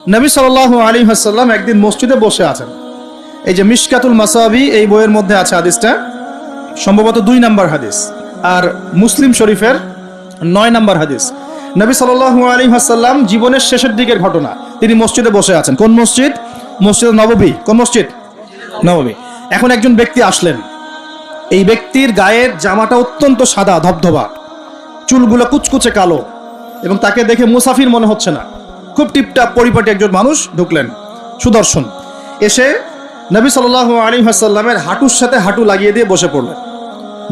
নবী সাল্লাল্লাহু আলাইহি ওয়াসাল্লাম একদিন মসজিদে বসে আছেন। এই যে মিশকাতুল মাসাবি এই বইয়ের মধ্যে আছে হাদিসটা, সম্ভবত 2 নম্বর হাদিস, আর মুসলিম শরীফের 9 নম্বর হাদিস। নবী সাল্লাল্লাহু আলাইহি ওয়াসাল্লাম জীবনের শেষের দিকের ঘটনা, তিনি মসজিদে বসে আছেন। কোন মসজিদ? মসজিদ নববী। কোন মসজিদ? নববী। এখন একজন ব্যক্তি আসলেন, এই ব্যক্তির গায়ের জামাটা অত্যন্ত সাদা ধবধবা, চুলগুলো কুচকুচে কালো, এবং তাকে দেখে মুসাফির মনে হচ্ছে না, খুব টিপটাপ পরিপাটি একজন মানুষ ঢুকলেন, সুদর্শন। এসে নবী সাল্লাল্লাহু আলাইহি ওয়াসাল্লামের হাঁটুর সাথে হাঁটু লাগিয়ে দিয়ে বসে পড়লেন,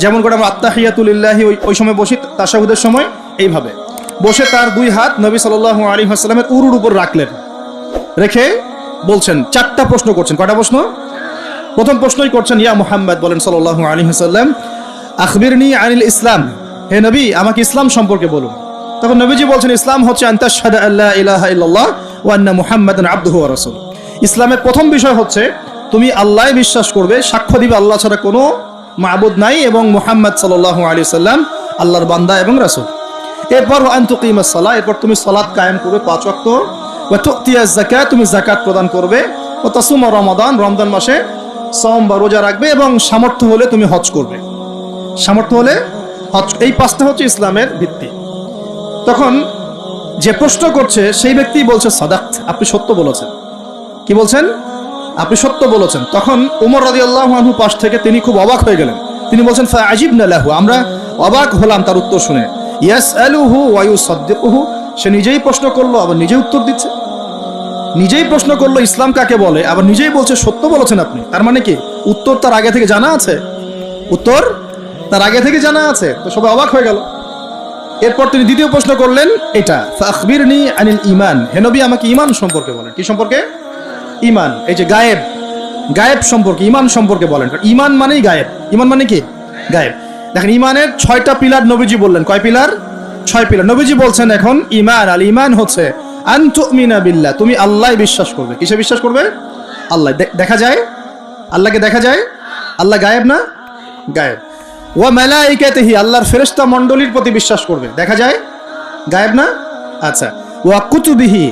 যেমন করে আমরা আত্তাহিয়াতু লিল্লাহি ওই সময় বসি তাশাহুদের সময়, এইভাবে বসে তার 2 হাত নবী সাল্লাল্লাহু আলাইহি ওয়াসাল্লামের উরুর উপর রাখলেন। রেখে বলছেন, 4টা প্রশ্ন করছেন। কয়টা প্রশ্ন? প্রথম প্রশ্নই করছেন, ইয়া মুহাম্মদ, বলেন সাল্লাল্লাহু আলাইহি ওয়াসাল্লাম, আখবিরনি আনিল ইসলাম, হে নবী আমাকে ইসলাম সম্পর্কে বলুন। তখন নবীজি বলছেন, ইসলাম হচ্ছে আনতাশহাদা আল্লা ইলাহা ইল্লাল্লাহ ওয়া আন্না মুহাম্মাদান আবদুহু ওয়া রাসূলুহু। ইসলামের প্রথম বিষয় হচ্ছে তুমি আল্লাহই বিশ্বাস করবে, সাক্ষ্য দিবে আল্লাহ ছাড়া কোনো মাবুদ নাই, এবং মুহাম্মদ সাল্লাল্লাহু আলাইহি ওয়াসাল্লাম আল্লাহর বান্দা এবং রাসূল। এরপর আন তুকিমাস সালাহ, এরপর তুমি সালাত কায়েম করবে 5 ওয়াক্ত, ওয়া তুতিয়াজ যাকাত, তুমি যাকাত প্রদান করবে, ওয়া তাসুম রমাদান, রমজান মাসে সওম বা রোজা রাখবে, এবং সামর্থ্য হলে তুমি হজ করবে। সামর্থ্য হলে হজ, এই 5টা হচ্ছে ইসলামের ভিত্তি। তখন যে প্রশ্ন করছে সেই ব্যক্তি বলছে, সাদাক্ত, আপনি সত্য বলেছেন। কি বলছেন? আপনি সত্য বলেছেন। তখন উমর রাদিয়াল্লাহু আনহু পাশ থেকে তিনি খুব অবাক হয়ে গেলেন। তিনি বলছেন, ফাআজিবনা লাহু, আমরা অবাক হলাম তার উত্তর শুনে। ইয়াসআলুহু ওয়া ইউসাদ্দিকুহু, সে নিজেই প্রশ্ন করলো আবার নিজেই উত্তর দিচ্ছে। নিজেই প্রশ্ন করলো ইসলাম কাকে বলে, আবার নিজেই বলছে সত্য বলেছেন আপনি। তার মানে কি উত্তর তার আগে থেকে জানা আছে? উত্তর তার আগে থেকে জানা আছে। তো সবাই অবাক হয়ে গেল। এরপর তিনি দ্বিতীয় প্রশ্ন করলেন, এটা ফাখবিরনি আনিল ঈমান, হে নবী আমাকে ঈমান সম্পর্কে বলেন। কি সম্পর্কে? ঈমান। এই যে গায়েব, গায়েব সম্পর্কে, ঈমান সম্পর্কে বলেন। ঈমান মানেই গায়েব। ঈমান মানে কি? গায়েব। দেখেন, ঈমানের 6টা পিলার নবীজি বললেন। কয় পিলার? 6 পিলার নবীজি বলছেন। এখন ঈমান, আল ঈমান হচ্ছে আন তুমিনা বিল্লাহ, তুমি আল্লাহ বিশ্বাস করবে। কিসে বিশ্বাস করবে? আল্লাহ। দেখা যায়? আল্লাহকে দেখা যায়? আল্লাহ গায়েব না? গায়েব। ওয়া মালাইকাতিহি, আল্লাহর ফেরেশতা মণ্ডলীর প্রতি বিশ্বাস করবে। দেখা যায়? গায়েব না? আচ্ছা। ওয়া কুতুবিহি,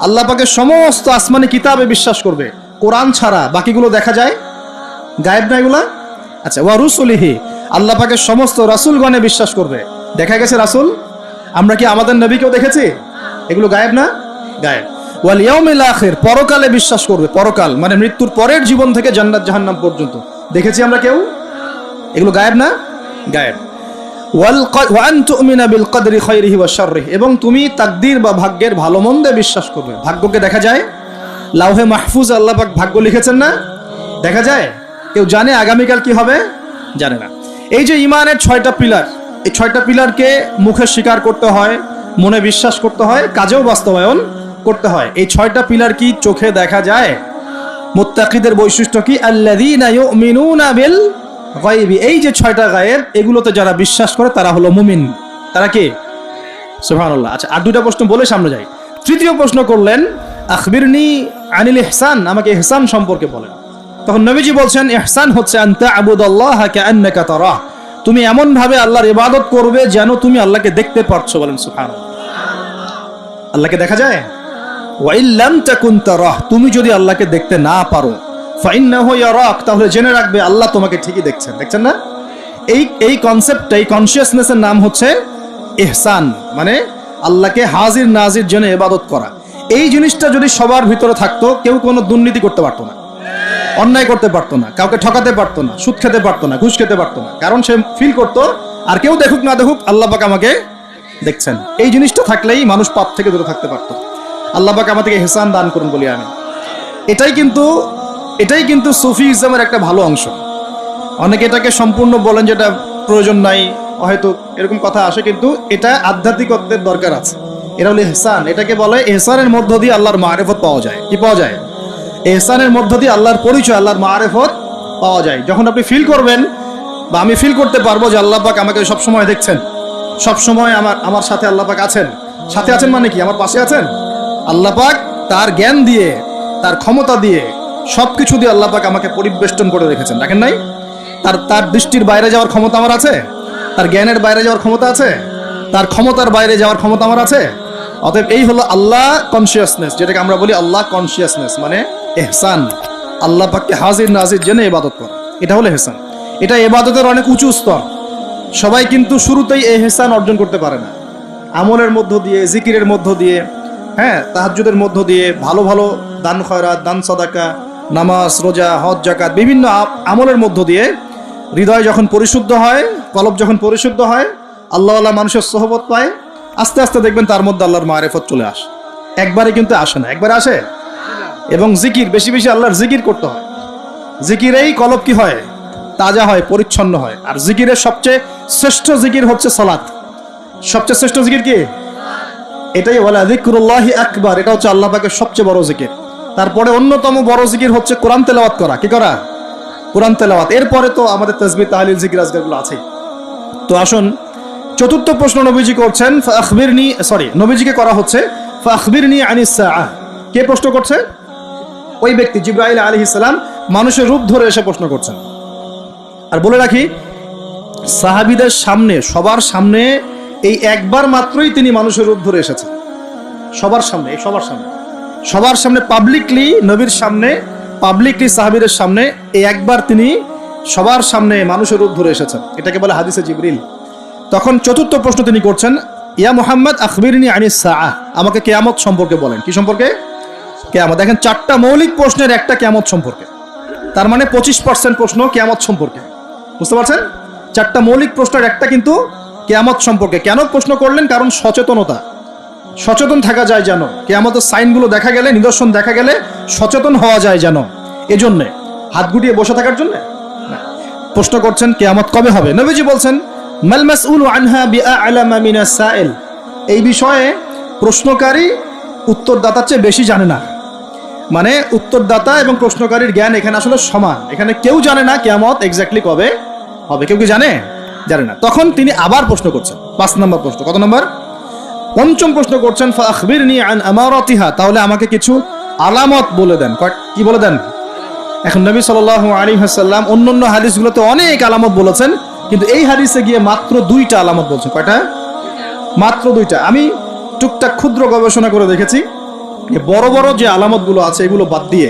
আল্লাহ পাকের সমস্ত আসমানি কিতাবে বিশ্বাস করবে, কোরআন ছাড়া বাকিগুলো দেখা যায়? গায়েব না এগুলা? আচ্ছা। ওয়া রুসুলিহি, আল্লাহ পাকের সমস্ত রাসূলগণে বিশ্বাস করবে। দেখা গেছে রাসূল? আমরা কি আমাদের নবীকেও দেখেছি? এগুলো গায়েব না? গায়েব। ওয়াল ইয়াউমিল আখির, পরকালে বিশ্বাস করবে। পরকাল মানে মৃত্যুর পরের জীবন থেকে জান্নাত জাহান্নাম পর্যন্ত দেখেছি আমরা কেউ? এগুলো গায়েব না? গায়েব। ওয়া আন তুমিনা বিল কদরি খায়রিহি ওয়া শাররিহি, এবং তুমি তাকদীর বা ভাগ্যের ভালো মন্দে বিশ্বাস করবে। ভাগ্যকে দেখা যায়? লাউহে মাহফুজ আল্লাহ পাক ভাগ্য লিখেছেন না? দেখা যায়? কেউ জানে আগামীকাল কি হবে? জানে না। এই যে ঈমানের 6টা পিলার, এই 6টা পিলারকে মুখে স্বীকার করতে হয়, মনে বিশ্বাস করতে হয়, কাজেও বাস্তবায়ন করতে হয়। এই 6টা পিলার কি চোখে দেখা যায়? মুত্তাকিদের বৈশিষ্ট্য কি? আল্লাযীনা ইউমিনুনা বিল গায়বি, এই যে 6টা গায়েব, এগুলোতে যারা বিশ্বাস করে তারা হলো মুমিন। তারা কি? সুবহানাল্লাহ। আচ্ছা, আর 2টা প্রশ্ন বলে সামনে যাই। তৃতীয় প্রশ্ন করলেন, আখবিরনি আনিল ইহসান, আমাকে ইহসান সম্পর্কে বলেন। তখন নবীজি বলছেন, ইহসান হচ্ছে আনতা আবুদাল্লাহা কাআন্নাকা তারাহ, তুমি এমন ভাবে আল্লাহর ইবাদত করবে যেন তুমি আল্লাহকে দেখতে পারছো। বলেন সুবহানাল্লাহ। আল্লাহকে দেখা যায়? ওয়া ইল্লাম তাকুন তারাহ, তুমি যদি আল্লাহকে দেখতে না পারো, ফাইন্নাহু ইয়ারাক, তাহলে জেনে রাখবে আল্লাহ তোমাকে ঠিকই দেখছেন। দেখছেন না? এই কনসেপ্ট, এই কনসিয়াসনেসের নাম হচ্ছে ইহসান, মানে আল্লাহকে হাজির নাজির জন্য ইবাদত করা। এই জিনিসটা যদি সবার ভিতরে থাকতো, কেউ কোনো দুর্নীতি করতে পারতো না, অন্যায় করতে পারতো না, কাউকে ঠকাতে পারতো না, সুদ খেতে পারতো না, ঘুষ খেতে পারতো না, কারণ সে ফিল করতো আর কেউ দেখুক না দেখুক আল্লাহ পাক আমাকে দেখছেন। এই জিনিসটা থাকলেই মানুষ পাপ থেকে দূরে থাকতে পারতো। আল্লাহ পাক আমাদেরকে ইহসান দান করুন বলি আমি। এটাই কিন্তু সুফিজমের একটা ভালো অংশ। অনেকে এটাকে সম্পূর্ণ বলেন যেটা প্রয়োজন নাই, হয়তো এরকম কথা আসে, কিন্তু এটা আধ্যাত্মিকত্বের দরকার আছে। এটা হলো ইহসান। এটাকে বলে ইহসানের মধ্য দিয়ে আল্লাহর মারিফত পাওয়া যায়। কি পাওয়া যায়? ইহসানের মধ্য দিয়ে আল্লাহর পরিচয়, আল্লাহর মারিফত পাওয়া যায়। যখন আপনি ফিল করবেন, বা আমি ফিল করতে পারবো যে আল্লাহ পাক আমাকে সবসময় দেখছেন, সবসময় আমার সাথে আল্লাহ পাক আছেন। সাথে আছেন মানে কি? আমার পাশে আছেন। আল্লাহ পাক তার জ্ঞান দিয়ে, তার ক্ষমতা দিয়ে, সবকিছু দিয়ে আল্লাহ পাক আমাকে পরিবেষ্টন করে রেখেছেন। দেখেন নাই? তার দৃষ্টির বাইরে যাওয়ার ক্ষমতা আমার আছে? তার জ্ঞানের বাইরে যাওয়ার ক্ষমতা আছে? তার ক্ষমতার বাইরে যাওয়ার ক্ষমতা আমার আছে? অতএব এই হলো আল্লাহ কনসিয়াসনেস, যেটাকে আমরা বলি আল্লাহ কনসিয়াসনেস, মানে এহসান। আল্লাহ পাককে হাজির নাজির জেনে ইবাদত করা, এটা হলো এহসান। এটা ইবাদতের অনেক উঁচু স্তর। সবাই কিন্তু শুরুতেই এহসান অর্জন করতে পারে না। আমলের মধ্য দিয়ে, জিকিরের মধ্য দিয়ে, হ্যাঁ, তাহাজ্জুদের মধ্য দিয়ে, ভালো ভালো দান খয়রাত, দান সাদাকা, নামাজ, রোজা, হজ, যাকাত, বিভিন্ন আমলের মধ্য দিয়ে হৃদয় যখন পরিশুদ্ধ হয়, কলব যখন পরিশুদ্ধ হয়, আল্লাহওয়ালা মানুষের সোহবত পায়, আস্তে আস্তে দেখবেন তার মধ্যে আল্লাহর মারিফত চলে আসে। একবারে কিন্তু আসে না, একবারে আসে। এবং জিকির, বেশি বেশি আল্লাহর জিকির করতে হয়। জিকিরেই কলব কি হয়? তাজা হয়, পরিচ্ছন্ন হয়। আর জিকিরের সবচেয়ে শ্রেষ্ঠ জিকির হচ্ছে সালাত। সবচেয়ে শ্রেষ্ঠ জিকির কি? এটাই বলা যিকরুল্লাহি আকবার, এটা হচ্ছে আল্লাহ পাকের সবচেয়ে বড় জিকির। তারপরে অন্যতম বড় জিকির হচ্ছে কোরআন তেলাওয়াত করা। কি করা? কোরআন তেলাওয়াত। এরপরে তো আমাদের তাসবিহ, তাহলিল, জিকির, আজকারগুলো আছে। তো আসুন, চতুর্থ প্রশ্ন নবীজি করছেন, নবীজিকে করা হচ্ছে ফাখবিরনি আনিস সাআহ। কে প্রশ্ন করছে? ওই ব্যক্তি জিবরাইল আলাইহিস সালাম মানুষের রূপ ধরে এসে প্রশ্ন করছেন। আর বলে রাখি, সাহাবীদের সামনে, সবার সামনে এই একবার মাত্রই তিনি মানুষের রূপ ধরে এসেছেন। সবার সামনে, সবার সামনে পাবলিকলি, নবীর সামনে পাবলিকলি, সাহাবীদের সামনে এই একবার তিনি সবার সামনে মানুষের রূপ ধরে এসেছেন। এটাকে বলে হাদিসে জিবরিল। তখন চতুর্থ প্রশ্ন তিনি করছেন, ইয়া মুহাম্মদ আখবিরনি আনিস সাআহ, আমাকে কিয়ামত সম্পর্কে বলেন। কি সম্পর্কে? কিয়ামত। দেখেন, 4টা মৌলিক প্রশ্নের একটা কিয়ামত সম্পর্কে। তার মানে 25% প্রশ্ন কিয়ামত সম্পর্কে। বুঝতে পারছেন? 4টা মৌলিক প্রশ্নের একটা কিন্তু কিয়ামত সম্পর্কে। কেন প্রশ্ন করলেন? কারণ সচেতনতা, সচেতন থাকা যায় যেন, কিয়ামতের সাইনগুলো দেখা গেলে, নিদর্শন দেখা গেলে সচেতন হওয়া যায় যেন, এজন্যে। হাত গুটিয়ে বসে থাকার জন্য প্রশ্ন করছেন কিয়ামত কবে হবে। নবীজি বলছেন, মাল মাসউলু আনহা বিআ'লামা মিনাস সাইল, এই বিষয়ে প্রশ্নকারী উত্তরদাতার চেয়ে বেশি জানে না। মানে উত্তরদাতা এবং প্রশ্নকারীর জ্ঞান এখানে আসলে সমান। এখানে কেউ জানে না কিয়ামত এক্স্যাক্টলি কবে হবে। কেউ কি জানে? জানে না। তখন তিনি আবার প্রশ্ন করছেন, 5 নম্বর প্রশ্ন। কত নম্বর? 5ম প্রশ্ন করছেন, ফাখবিরনি আন আমারাতিহা, তাহলে আমাকে কিছু আলামত বলে দেন। কি বলে দেন? এখন নবী সাল্লাল্লাহু আলাইহি ওয়াসাল্লাম অন্যান্য হাদিসগুলোতে অনেক আলামত বলেছেন, কিন্তু এই হাদিসে গিয়ে মাত্র 2টা আলামত বলছেন। কয়টা? মাত্র 2টা। আমি টুকটাক ক্ষুদ্র গবেষণা করে দেখেছি, বড় বড় যে আলামতগুলো আছে এগুলো বাদ দিয়ে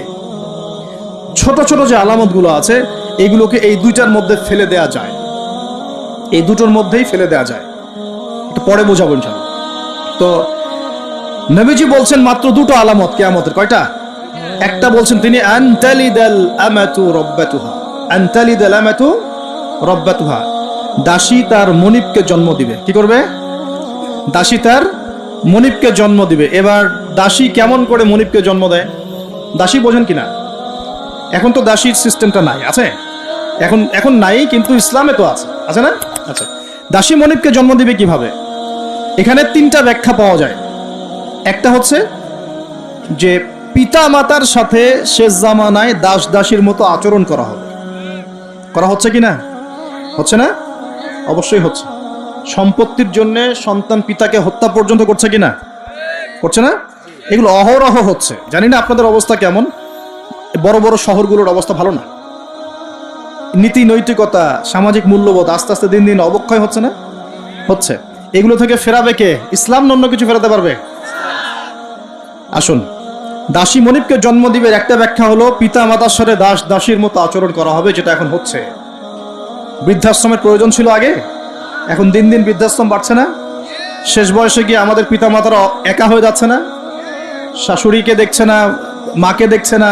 ছোট ছোট যে আলামতগুলো আছে এগুলোকে এই 2টার মধ্যে ফেলে দেয়া যায়। এই 2টোর মধ্যেই ফেলে দেয়া যায়। একটু পরে বোঝাবো ইনশাআল্লাহ। তো নবীজি বলছেন মাত্র 2টো আলামত কিয়ামতের। কয়টা? একটা বলছেন তিনি, আনতালিদাল আমাতু রাব্বাতুহা, আনতালিদাল আমাতু রাব্বাতুহা, দাসী তার মনিবকে জন্ম দিবে। কি করবে? দাসী তার মনিবকে জন্ম দিবে। এবার দাসী কেমন করে মনিবকে জন্ম দেয়? দাসী বোঝেন কিনা? এখন তো দাসীর সিস্টেমটা নাই, আছে? এখন নাই, কিন্তু ইসলামে তো আছে, আছে না? আচ্ছা, দাসী মনিবকে জন্ম দিবে কিভাবে? এখানে 3টা ব্যাখ্যা পাওয়া যায়। একটা হচ্ছে যে পিতা মাতার সাথে শেষ জামানায় দাস দাসীর মতো আচরণ করা হবে। করা হচ্ছে কিনা? হচ্ছে না? অবশ্যই হচ্ছে। সম্পত্তির জন্য সন্তান পিতাকে হত্যা পর্যন্ত করছে কিনা? করছে না? এগুলো অহরহ হচ্ছে। জানি না আপনাদের অবস্থা কেমন। বড় বড় শহরগুলোর অবস্থা ভালো না। নীতি নৈতিকতা, সামাজিক মূল্যবোধ আস্তে আস্তে দিন দিন অবক্ষয় হচ্ছে না? হচ্ছে। এগুলো থেকে ফেরাবে কে? ইসলাম অন্য কিছু ফেরাতে পারবে? আসুন, দাসী মনিবকে জন্ম দিবে একটা ব্যাখ্যা হলো পিতা মাতার সাথে দাস দাসীর মতো আচরণ করা হবে, যেটা এখন হচ্ছে। বৃদ্ধাশ্রমের প্রয়োজন ছিল আগে, এখন দিন দিন বৃদ্ধাশ্রম বাড়ছে না? শেষ বয়সে গিয়ে আমাদের পিতা মাতারা একা হয়ে যাচ্ছে না? শাশুড়িকে দেখছে না, মাকে দেখছে না,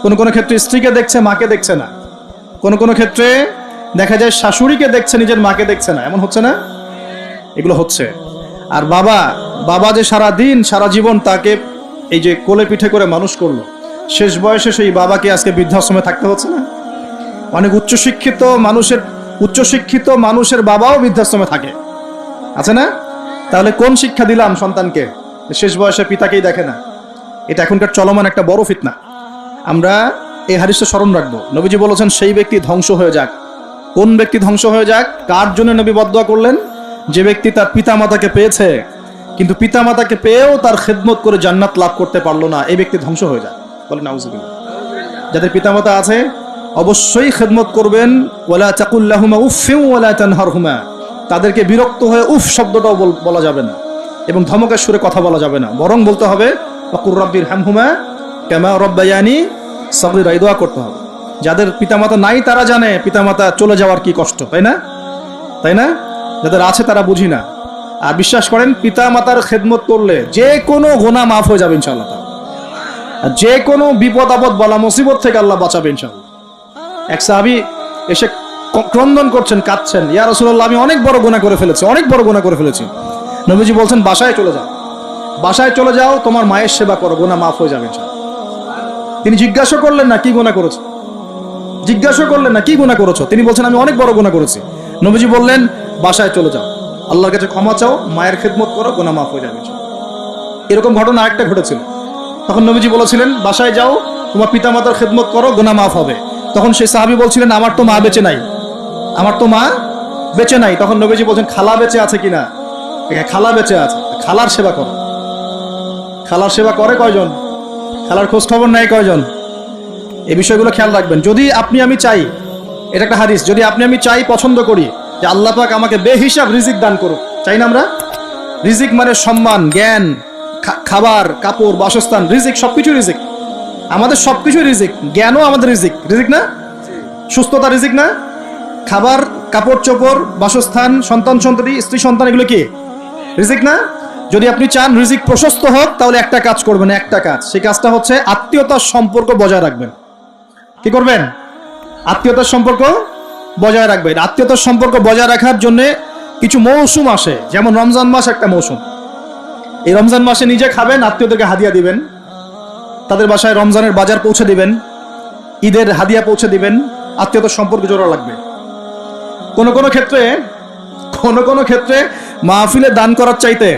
কোনো কোনো ক্ষেত্রে স্ত্রীকে দেখছে, মাকে দেখছে না, কোনো কোনো ক্ষেত্রে দেখা যায় শাশুড়িকে দেখছে, নিজের মাকে দেখছে না। এমন হচ্ছে না? এগুলো হচ্ছে। আর বাবা যে সারা দিন সারা জীবন তাকে এই যে কোলে পিঠে করে মানুষ করলো, শেষ বয়সে সেই বাবাকে আজকে বৃদ্ধাশ্রমে থাকতে হচ্ছে না? অনেক উচ্চশিক্ষিত মানুষের বাবাও বৃদ্ধাশ্রমে থাকে, আছে না? তাহলে কোন শিক্ষা দিলাম সন্তানকে? শেষ বয়সে পিতাকেই দেখে না। এটা এখনকার চলমান একটা বড় ফিতনা। আমরা এই হাদিসটা স্মরণ রাখবো। নবীজি বলেছেন সেই ব্যক্তি ধ্বংস হয়ে যাক। কোন ব্যক্তি ধ্বংস হয়ে যাক? কার জন্য নবী বদদুয়া করলেন? যে ব্যক্তি তার পিতামাতাকে পেয়েছে কিন্তু পিতামাতাকে পেয়েও তার খেদমত করে জান্নাত লাভ করতে পারলো না, এই ব্যক্তি ধ্বংস হয়ে যায়। বলেন নাউজুবিল্লাহ। যাদের পিতামাতা আছে অবশ্যই খেদমত করবেন। ওয়ালা তাকুল লাহুমা উফফিন ওয়ালা তানহারহুমা, তাদেরকে বিরক্ত হয়ে উফ শব্দটাও বলা যাবে না। এবং ধমকের সুরে কথা বলা যাবে না, বরং বলতে হবে ওয়াকুর রাব্বির হামহুমা কামা রাব্বায়ানি সগীরা, এই দোয়া করতে হবে। যাদের পিতামাতা নাই তারা জানে পিতামাতা চলে যাওয়ার কি কষ্ট, তাই না? তাই না? যাদের আছে তারা বুঝি না। আর বিশ্বাস করেন পিতামাতার খেদমত করলে যে কোনো গুনাহ মাফ হয়ে যাবে ইনশাআল্লাহ। আর যে কোনো বিপদ আপদ বলা মুসিবত থেকে আল্লাহ বাঁচাবে ইনশাআল্লাহ। এক সাহাবী এসে ক্রন্দন করছেন, কাঁদছেন, ইয়া রাসূলুল্লাহ আমি অনেক বড় গুনাহ করে ফেলেছি, অনেক বড় গুনাহ করে ফেলেছি। নবীজি বলছেন বাসায় চলে যাও, বাসায় চলে যাও, তোমার মায়ের সেবা করো, গুনাহ মাফ হয়ে যাবে ইনশাআল্লাহ। তিনি জিজ্ঞাসা করলেন না কি গুনাহ করেছো, জিজ্ঞাসা করলেন না কি গুনাহ করেছো, তিনি বলছেন আমি অনেক বড় গুনাহ করেছি। নবীজি বললেন বাসায় চলে যাও, আল্লাহর কাছে ক্ষমা চাও, মায়ের খেদমত করো, গুনাহ মাফ হয়ে যাবে ইনশাআল্লাহ। এরকম ঘটনা আরেকটা ঘটেছিল। তখন নবীজি বলেছিলেন বাসায় যাও, তোমার পিতামাতার খেদমত করো, গুনাহ মাফ হবে। তখন সেই সাহাবী বলছিলেন আমার তো মা বেঁচে নাই, আমার তো মা বেঁচে নাই। তখন নবীজি বলছেন খালা বেঁচে আছে কিনা, খালা বেঁচে আছে, খালার সেবা করো। খালার সেবা করে কয়জন? খালার খোঁজ খবর নেয় কয়জন? এই বিষয়গুলো খেয়াল রাখবেন। যদি আপনি আমি চাই, এটা একটা হাদিস, যদি আপনি আমি চাই, পছন্দ করি যে আল্লাহ পাক আমাকে বেহিসাব রিজিক দান করুক, চাই না আমরা? রিজিক মানে সম্মান, জ্ঞান, খাবার, কাপড়, বাসস্থান, রিজিক, সবকিছু রিজিক, আমাদের সবকিছু রিজিক। জ্ঞানও আমাদের রিজিক, রিজিক না? সুস্থতা রিজিক না? খাবার, কাপড় চোপড়, বাসস্থান, সন্তান সন্ততি, স্ত্রী সন্তান, এগুলো কি রিজিক না? যদি আপনি চান রিজিক প্রশস্ত হোক তাহলে একটা কাজ করবেন, একটা কাজ, সেই কাজটা হচ্ছে আত্মীয়তার সম্পর্ক বজায় রাখবেন। কি করবেন? আত্মীয়তার সম্পর্ক বজায় রাখবেন। আত্মীয়তার সম্পর্ক বজায় রাখার জন্য কিছু মৌসুম আসে, যেমন রমজান মাস একটা মৌসুম। এই রমজান মাসে নিজে খাবেন, আত্মীয়দেরকে হাদিয়া দিবেন, তাদের বাসায় রমজানের বাজার পৌঁছে দিবেন, ঈদের হাদিয়া পৌঁছে দিবেন, আত্মীয়তার সম্পর্ক জোড়া লাগবে। কোন কোন ক্ষেত্রে মাহফিলে দান করার চাইতে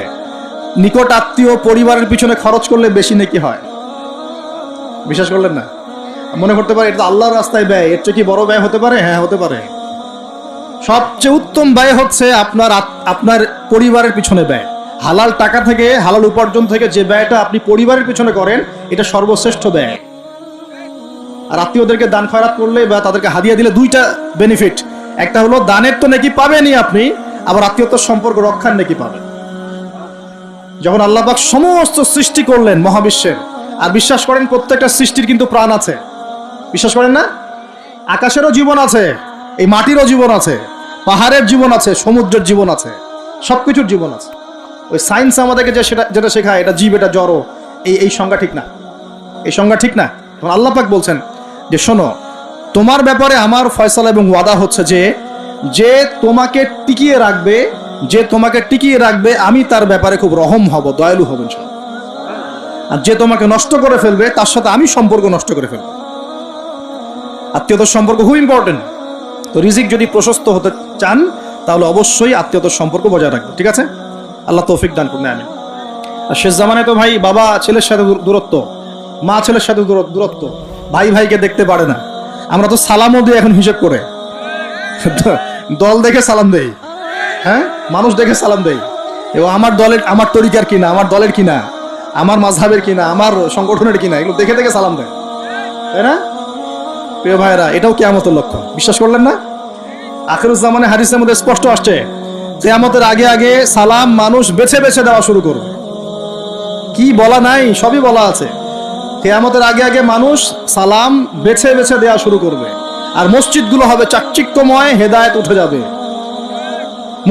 নিকট আত্মীয় পরিবারের পিছনে খরচ করলে বেশি নেকি হয়। বিশ্বাস করলেন না? মনে করতে পারে এটা আল্লাহর রাস্তায় ব্যয়, এর চেয়ে কি বড় ব্যয় হতে পারে? হ্যাঁ, হতে পারে। সবচেয়ে উত্তম ব্যয় হচ্ছে আপনার পরিবারের পিছনে ব্যয়। হালাল টাকা থেকে, হালাল উপার্জন থেকে যে ব্যয়টা আপনি পরিবারের পিছনে করেন, এটা সর্বশ্রেষ্ঠ ব্যয়। আর আত্মীয়দেরকে দান খয়রাত করলে বা তাদেরকে হাদিয়া দিলে দুইটা বেনিফিট, একটা হলো দানের তো নেকি পাবেনই আপনি, আবার আত্মীয়তার সম্পর্ক রক্ষার নেকি পাবেন। যখন আল্লাহ পাক সমস্ত সৃষ্টি করলেন মহাবিশ্বের, আর বিশ্বাস করেন প্রত্যেকটা সৃষ্টির কিন্তু প্রাণ আছে, বিশ্বাস করেন না? আকাশেরও জীবন আছে, এই মাটিরও জীবন আছে, পাহাড়ের জীবন আছে, সমুদ্রের জীবন আছে, সবকিছুর জীবন আছে। ওই সায়েন্স আমাদেরকে যেটা শেখায় এটা জীব, এটা জড়, এই সংজ্ঞা ঠিক না, এই সংজ্ঞা ঠিক না। তখন আল্লাহ পাক বলছেন যে শোনো, তোমার ব্যাপারে আমার ফয়সালা এবং ওয়াদা হচ্ছে যে তোমাকে টিকিয়ে রাখবে, যে তোমাকে টিকিয়ে রাখবে আমি তার ব্যাপারে খুব রহম হব, দয়ালু হব ইনশাআল্লাহ। আর যে তোমাকে নষ্ট করে ফেলবে তার সাথে আমি সম্পর্ক নষ্ট করে ফেলবো। আত্মীয়তার সম্পর্ক খুব ইম্পর্টেন্ট। তো রিজিক যদি প্রশস্ত হতে চান তাহলে অবশ্যই আত্মীয়তার সম্পর্ক বজায় রাখবে, ঠিক আছে? আল্লাহ তৌফিক দান করুন, আমিন। আর শেষ জামানায় তো ভাই বাবা ছেলের সাথে দূরত্ব, মা ছেলের সাথে দূরত্ব, ভাই ভাইকে দেখতে পারে না। আমরা তো সালামও দিই এখন হিসেব করে, দল দেখে সালাম দেই, হ্যাঁ, মানুষ দেখে সালাম দেই। এবং আমার দলের, আমার তরিকার কিনা, আমার দলের কিনা, আমার মাযহাবের কিনা, আমার সংগঠনের কিনা, এগুলো দেখে দেখে সালাম দেয়, তাই না? প্রিয় ভাইরা, এটাও কিয়ামতের লক্ষণ, বিশ্বাস করলেন না? আখিরুজ্জামানে হাদিসের মধ্যে স্পষ্ট আসছে, কিয়ামতের আগে আগে সালাম মানুষ বেছে বেছে দেওয়া শুরু করবে। কি বলা নাই, সবই বলা আছে। কিয়ামতের আগে আগে মানুষ সালাম বেছে বেছে দেওয়া শুরু করবে, আর মসজিদগুলো হবে চাকচিক্যময়, হেদায়েত উঠে যাবে।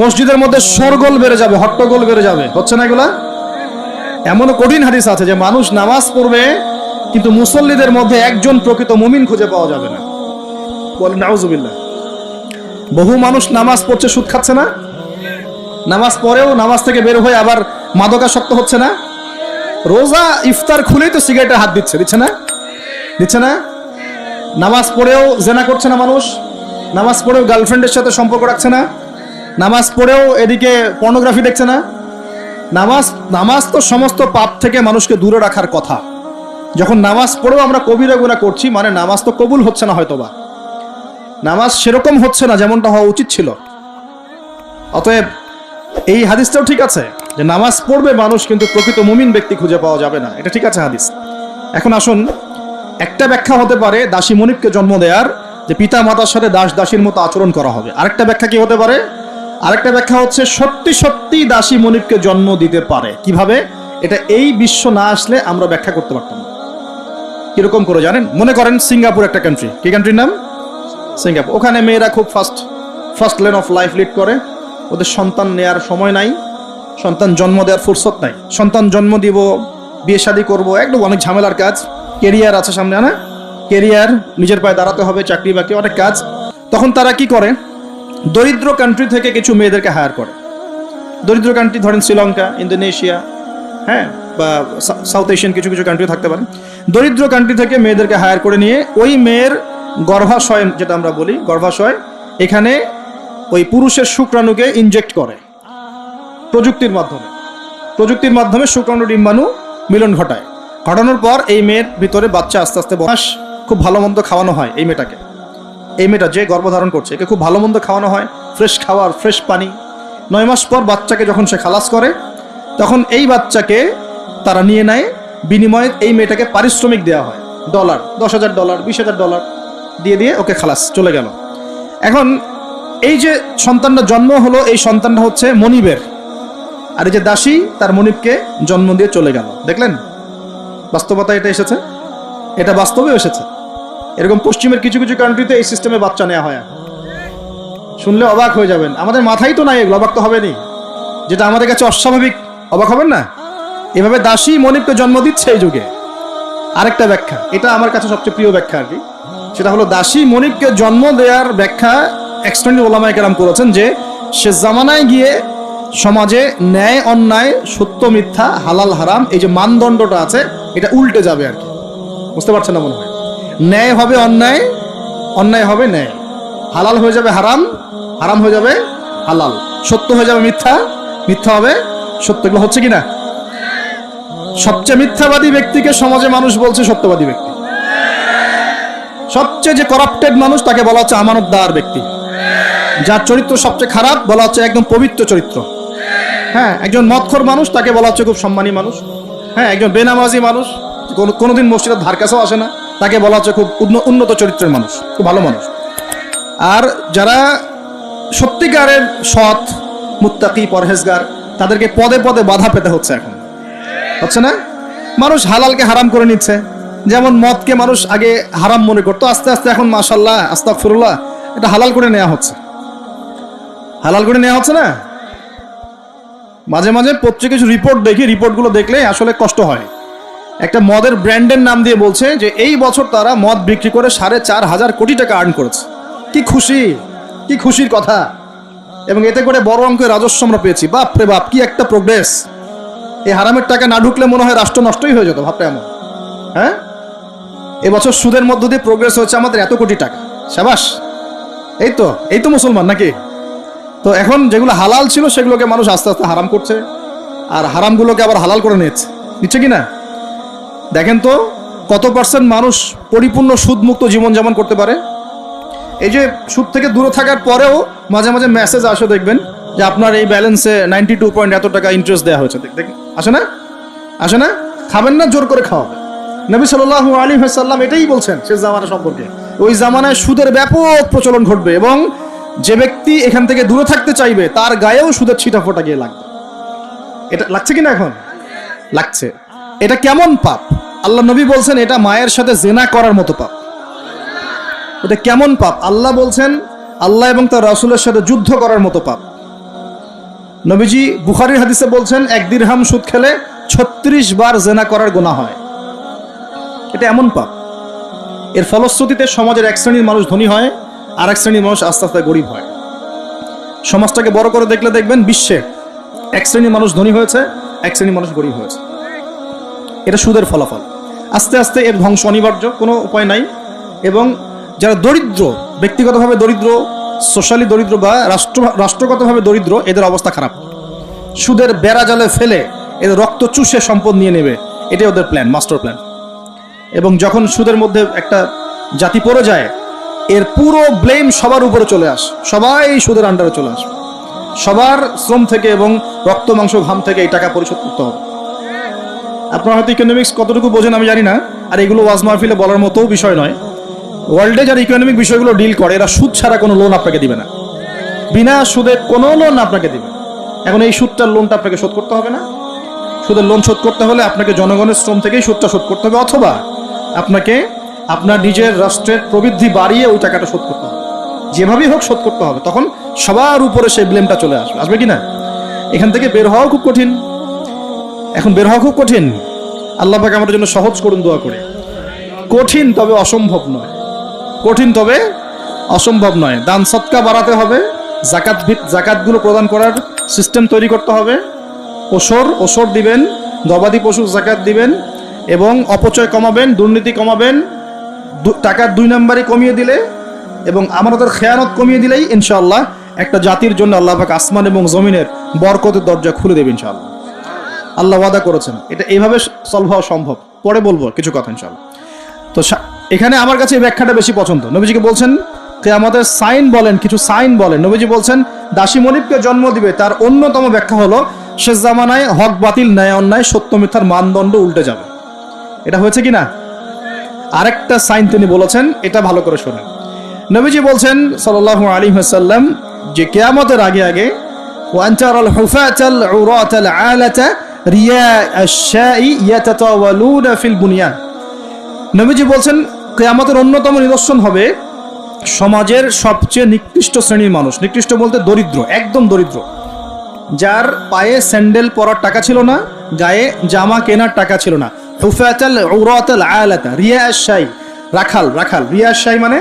মসজিদের মধ্যে শোরগোল বেড়ে যাবে, হট্টগোল বেড়ে যাবে, হচ্ছে না এগুলা? এমনও কঠিন হাদিস আছে যে মানুষ নামাজ পড়বে কিন্তু মুসল্লিদের মধ্যে একজন প্রকৃত মুমিন খুঁজে পাওয়া যাবে না। বলেন নাউজুবিল্লাহ। বহু মানুষ নামাজ পড়ছে, সুদ খাচ্ছে না? নামাজ পড়েও নামাজ থেকে বের হয়ে আবার মাদকাসক্ত হচ্ছে না? রোজা ইফতার খুলেই তো সিগারেটে হাত দিচ্ছে না? দিচ্ছে না? নামাজ পড়েও জেনা করছে না মানুষ? নামাজ পড়েও গার্লফ্রেন্ডের সাথে সম্পর্ক রাখছে না? নামাজ পড়েও এদিকে পর্নোগ্রাফি দেখছে না? নামাজ তো সমস্ত পাপ থেকে মানুষকে দূরে রাখার কথা। যখন নামাজ পড়েও আমরা কবিরা গুনাহ করছি, মানে নামাজ তো কবুল হচ্ছে না, হয়তোবা নামাজ সেরকম হচ্ছে না যেমনটা হওয়া উচিত ছিল। অতএব এই হাদিসটাও ঠিক আছে যে নামাজ পড়বে মানুষ কিন্তু প্রকৃত মুমিন ব্যক্তি খুঁজে পাওয়া যাবে না, এটা ঠিক আছে হাদিস। এখন আসুন, একটা ব্যাখ্যা হতে পারে দাসী মনিবকে জন্ম দেওয়ার, যে পিতা মাতার সাথে দাস দাসীর মতো আচরণ করা হবে। আরেকটা ব্যাখ্যা কি হতে পারে, আরেকটা ব্যাখ্যা হচ্ছে সত্যি সত্যি দাসী মনিবকে জন্ম দিতে পারে। কিভাবে? এটা এই বিশ্ব না আসলে আমরা ব্যাখ্যা করতে পারতাম না। কিরকম করে জানেন? মনে করেন সিঙ্গাপুর একটা কান্ট্রি, কি কান্ট্রির নাম? সিঙ্গাপুর। ওখানে মেয়েরা খুব first lane of life lead করে। ওদের সন্তান নেয়ার সময় নাই, সন্তান জন্ম দেওয়ার ফুরসত নাই। সন্তান জন্ম দিব, বিয়ে শাদী করবো, একদম অনেক ঝামেলার কাজ। কেরিয়ার আছে সামনে, না কেরিয়ার, নিজের পায়ে দাঁড়াতে হবে, চাকরি বাকরি, অনেক কাজ। তখন তারা কি করে? দরিদ্র কান্ট্রি থেকে কিছু মেয়েদেরকে হায়ার করে। দরিদ্র কান্ট্রি ধরেন শ্রীলঙ্কা, ইন্দোনেশিয়া, হ্যাঁ, বা সাউথ এশিয়ান কিছু কিছু কান্ট্রি থাকতে পারে। দরিদ্র কান্ট্রি থেকে মেয়েদেরকে হায়ার করে নিয়ে ওই মেয়ের গর্ভাশয়, যেটা আমরা বলি গর্ভাশয়, এখানে ওই পুরুষের শুক্রাণুকে ইনজেক্ট করে প্রযুক্তির মাধ্যমে শুক্রাণু ডিম্বাণু মিলন ঘটানোর পর এই মেয়ের ভিতরে বাচ্চা আস্তে আস্তে বয়স, খুব ভালো মন্দ খাওয়ানো হয় এই মেয়েটা যে গর্ভধারণ করছে, একে খুব ভালো মন্দ খাওয়ানো হয়, ফ্রেশ খাবার, ফ্রেশ পানি। 9 মাস পর বাচ্চাকে যখন সে খালাস করে, তখন এই বাচ্চাকে তারা নিয়ে নেয়, বিনিময়ে এই মেয়েটাকে পারিশ্রমিক দেওয়া হয়, $, $10,000, $20,000 দিয়ে ওকে খালাস, চলে গেল। এখন এই যে সন্তানটা জন্ম হলো, এই সন্তানটা হচ্ছে মনিবের, আর এই যে দাসী তার মনিবকে জন্ম দিয়ে চলে গেল। দেখলেন বাস্তবতা এটা এসেছে, এটা বাস্তবে এসেছে। এরকম পশ্চিমের কিছু কিছু কান্ট্রিতে এই সিস্টেমে বাচ্চা নেওয়া হয়। শুনলে অবাক হয়ে যাবেন, আমাদের মাথায় তো নাই এগুলো, অবাক তো হবেনি। যেটা আমাদের কাছে অস্বাভাবিক, অবাক হবেন না? এভাবে দাসী মনিবকে জন্ম দিচ্ছে এই যুগে। আরেকটা ব্যাখ্যা, এটা আমার কাছে সবচেয়ে প্রিয় ব্যাখ্যা আর কি, সেটা হলো দাসী মনিবকে জন্ম দেওয়ার ব্যাখ্যা এক্সটেন্ডেড ওলামায়ে কেরাম করেছেন যে সে জামানায় গিয়ে সমাজে ন্যায় অন্যায়, সত্য মিথ্যা, হালাল হারাম, এই যে মানদণ্ডটা আছে এটা উল্টে যাবে আর কি। বুঝতে পারছেন না মনে হয়? ন্যায় হবে অন্যায়, অন্যায় হবে ন্যায়, হালাল হয়ে যাবে হারাম, হারাম হয়ে যাবে হালাল, সত্য হয়ে যাবে মিথ্যা, মিথ্যা হবে সত্য। এগুলো হচ্ছে কিনা? সবচেয়ে মিথ্যাবাদী ব্যক্তিকে সমাজে মানুষ বলছে সত্যবাদী ব্যক্তি। সবচেয়ে যে করাপ্টেড মানুষ তাকে বলা হচ্ছে আমানতদার ব্যক্তি। যার চরিত্র সবচেয়ে খারাপ বলা হচ্ছে একদম পবিত্র চরিত্র। হ্যাঁ, একজন মদখোর মানুষ তাকে বলা হচ্ছে খুব সম্মানী মানুষ। হ্যাঁ, একজন বেনামাজি মানুষ, কোনোদিন মসজিদের ধার কাছেও আসে না, তাকে বলা হচ্ছে খুব উন্নত চরিত্রের মানুষ, খুব ভালো মানুষ। আর যারা সত্যিকারের সৎ, মুত্তাকি, পরহেজগার, তাদেরকে পদে পদে বাধা পেতে হচ্ছে। এখন হচ্ছে না? মানুষ হালালকে হারাম করে নিচ্ছে। যেমন মদকে মানুষ আগে হারাম মনে করতো, আস্তে আস্তে এখন মাশাআল্লাহ, আস্তাগফিরুল্লাহ, এটা হালাল করে নেওয়া হচ্ছে। হালাল করে নেওয়া হচ্ছে না? মাঝে মাঝে পত্রিকা কিছু রিপোর্ট দেখি, রিপোর্টগুলো দেখলে আসলে কষ্ট হয়। একটা মদের ব্র্যান্ডের নাম দিয়ে বলছে যে এই বছর তারা মদ বিক্রি করে 4,500 কোটি টাকা আর্ন করেছে। কি খুশি, কি খুশির কথা! এবং এতে করে বড় অঙ্কের রাজস্ব আমরা পেয়েছি। বাপ রে বাপ, কি একটা প্রোগ্রেস! এই হারামের টাকা না ঢুকলে মনে হয় রাষ্ট্র নষ্টই হয়ে যেত, ভাবতে এমন। হ্যাঁ, এবছর সুদের মধ্য দিয়ে প্রোগ্রেস হয়েছে আমাদের এত কোটি টাকা, সাবাস! এই তো মুসলমান নাকি? তো এখন যেগুলো হালাল ছিল সেগুলোকে মানুষ আস্তে আস্তে হারাম করছে, আর হারামগুলোকে আবার হালাল করে নিচ্ছে কিনা। দেখেন তো কত পার্সেন্ট মানুষ পরিপূর্ণ সুদমুক্ত জীবনযাপন করতে পারে। এই যে সুদ থেকে দূরে থাকার পরেও মাঝে মাঝে মেসেজ আসে, দেখবেন যে আপনার এই ব্যালেন্সে 92 পয়েন্ট এত টাকা ইন্টারেস্ট দেওয়া হয়েছে। দেখেন, আসে না? খাবেন না, জোর করে খাওয়াবে। নবী সাল্লাল্লাহু আলাইহি ওয়াসাল্লাম এটাই বলছেন শেষ জামানা সম্পর্কে। ওই জামানায় সুদের ব্যাপক প্রচলন ঘটবে, এবং যে ব্যক্তি এখান থেকে দূরে থাকতে চাইবে তার গায়েও সুদের ছিটাফোঁটা গিয়ে লাগবে। এটা লাগছে কিনা? এখন লাগছে। এটা কেমন পাপ? আল্লাহ নবী বলছেন এটা মায়ের সাথে জেনা করার মতো পাপ। এটা কেমন পাপ? আল্লাহ বলছেন আল্লাহ এবং তার রাসূলের সাথে যুদ্ধ করার মতো পাপ। নবীজি বুখারীর হাদিসে বলছেন 1 দিরহাম সুদ খেলে 36 বার জেনা করার গুনাহ হয়। এটা এমন পাপ। এর ফলশ্রুতিতে সমাজের এক শ্রেণীর মানুষ ধনী হয়, আর এক শ্রেণীর মানুষ আস্তে আস্তে গরিব হয়। সমাজটাকে বড় করে দেখলে দেখবেন বিশ্বে এক শ্রেণীর মানুষ ধনী হয়েছে, এক শ্রেণীর মানুষ গরিব হয়েছে। এটা সুদের ফলাফল। আস্তে আস্তে এর ধ্বংস অনিবার্য, কোনো উপায় নাই। এবং যারা দরিদ্র, ব্যক্তিগতভাবে দরিদ্র, সোশ্যালি দরিদ্র, বা রাষ্ট্রগতভাবে দরিদ্র, এদের অবস্থা খারাপ। সুদের বেড়াজালে ফেলে এদের রক্ত চুষে সম্পদ নিয়ে নেবে, এটাই ওদের প্ল্যান, মাস্টার প্ল্যান। এবং যখন সুদের মধ্যে একটা জাতি পড়ে যায়, এর পুরো ব্লেম সবার উপরে চলে আসে, সবাই সুদের আন্ডারে চলে আসে। সবার শ্রম থেকে এবং রক্ত মাংস ঘাম থেকে এই টাকা পরিশোধ করতে হবে। আপনারা হয়তো ইকোনমিক্স কতটুকু বোঝেন আমি জানি না, আর এগুলো ওয়াজ মাহফিলে বলার মতো বিষয় নয়। ওয়ার্ল্ডে যারা ইকোনমিক বিষয়গুলো ডিল করে, এরা সুদ ছাড়া কোনো লোন আপনাকে দিবে না। বিনা সুদে কোনো লোন আপনাকে দিবে। এখন এই সুদটার লোনটা আপনাকে শোধ করতে হবে না? সুদের লোন শোধ করতে হলে আপনাকে জনগণের শ্রম থেকেই সুদটা শোধ করতে হবে, অথবা আপনাকে আপনার নিজের রাষ্ট্রের প্রবৃদ্ধি বাড়িয়ে ওই টাকাটা শোধ করতে হবে। যেভাবেই হোক শোধ করতে হবে। তখন সবার উপরে সেই ব্লেমটা চলে আসবে কি না? এখান থেকে বের হওয়াও খুব কঠিন। এখন বের হওয়া খুব কঠিন। আল্লাহ পাক আমাদের জন্য সহজ করুন, দোয়া করে। কঠিন তবে অসম্ভব নয়, কঠিন তবে অসম্ভব নয়। দান সদকা বাড়াতে হবে, জাকাতগুলো প্রদান করার সিস্টেম তৈরি করতে হবে। ওসর দিবেন, গবাদি পশু জাকাত দিবেন, এবং অপচয় কমাবেন, দুর্নীতি কমাবেন। টাকার 2 নাম্বারই কমিয়ে দিলে এবং আমাদের খেয়ানত কমিয়ে দিলেই ইনশাআল্লাহ একটা জাতির জন্য আল্লাহ পাক আসমান এবং জমিনের বরকতের দরজা খুলে দেবে ইনশাআল্লাহ। আল্লাহ ওয়াদা করেছেন। এটা এইভাবে সলভ হওয়া সম্ভব। পরে বলবো কিছু কথা ইনশাআল্লাহ। তো এখানে আমার কাছে এই ব্যাখ্যাটা বেশি পছন্দ। নবীজিকে বলছেন কিয়ামতের সাইন বলেন, কিছু সাইন বলেন। নবীজি বলছেন দাসী মনিবকে জন্ম দিবে, তার অন্যতম ব্যাখ্যা হলো শেষ জামানায় হক বাতিল, ন্যায় অন্যায়, সত্য মিথ্যার মানদণ্ড উল্টে যাবে। এটা হয়েছে কি না? আরেকটা সাইন তিনি বলেছেন, এটা ভালো করে শোনেন। নবীজি বলছেন সাল্লাল্লাহু আলাইহি ওয়াসাল্লাম যে কিয়ামতের আগে আগে ওয়ানতারাল হুফাতাল উরাতাল আলাতা রিয়া আশ-শাই ইয়াতাতাওয়ালুনা ফিল বুনিয়ান। নবীজি বলছেন কিয়ামতের অন্যতম নিদর্শন হবে সমাজের সবচেয়ে নিকৃষ্ট শ্রেণীর মানুষ। নিকৃষ্ট বলতে দরিদ্র, একদম দরিদ্র, যার পায়ে স্যান্ডেল পরার টাকা ছিল না, গায়ে জামা কেনার টাকা ছিল না। হুফাতাল উরাতাল আলাতা রিয়া আশ-শাই, রাখাল। রিয়া আশ-শাই মানে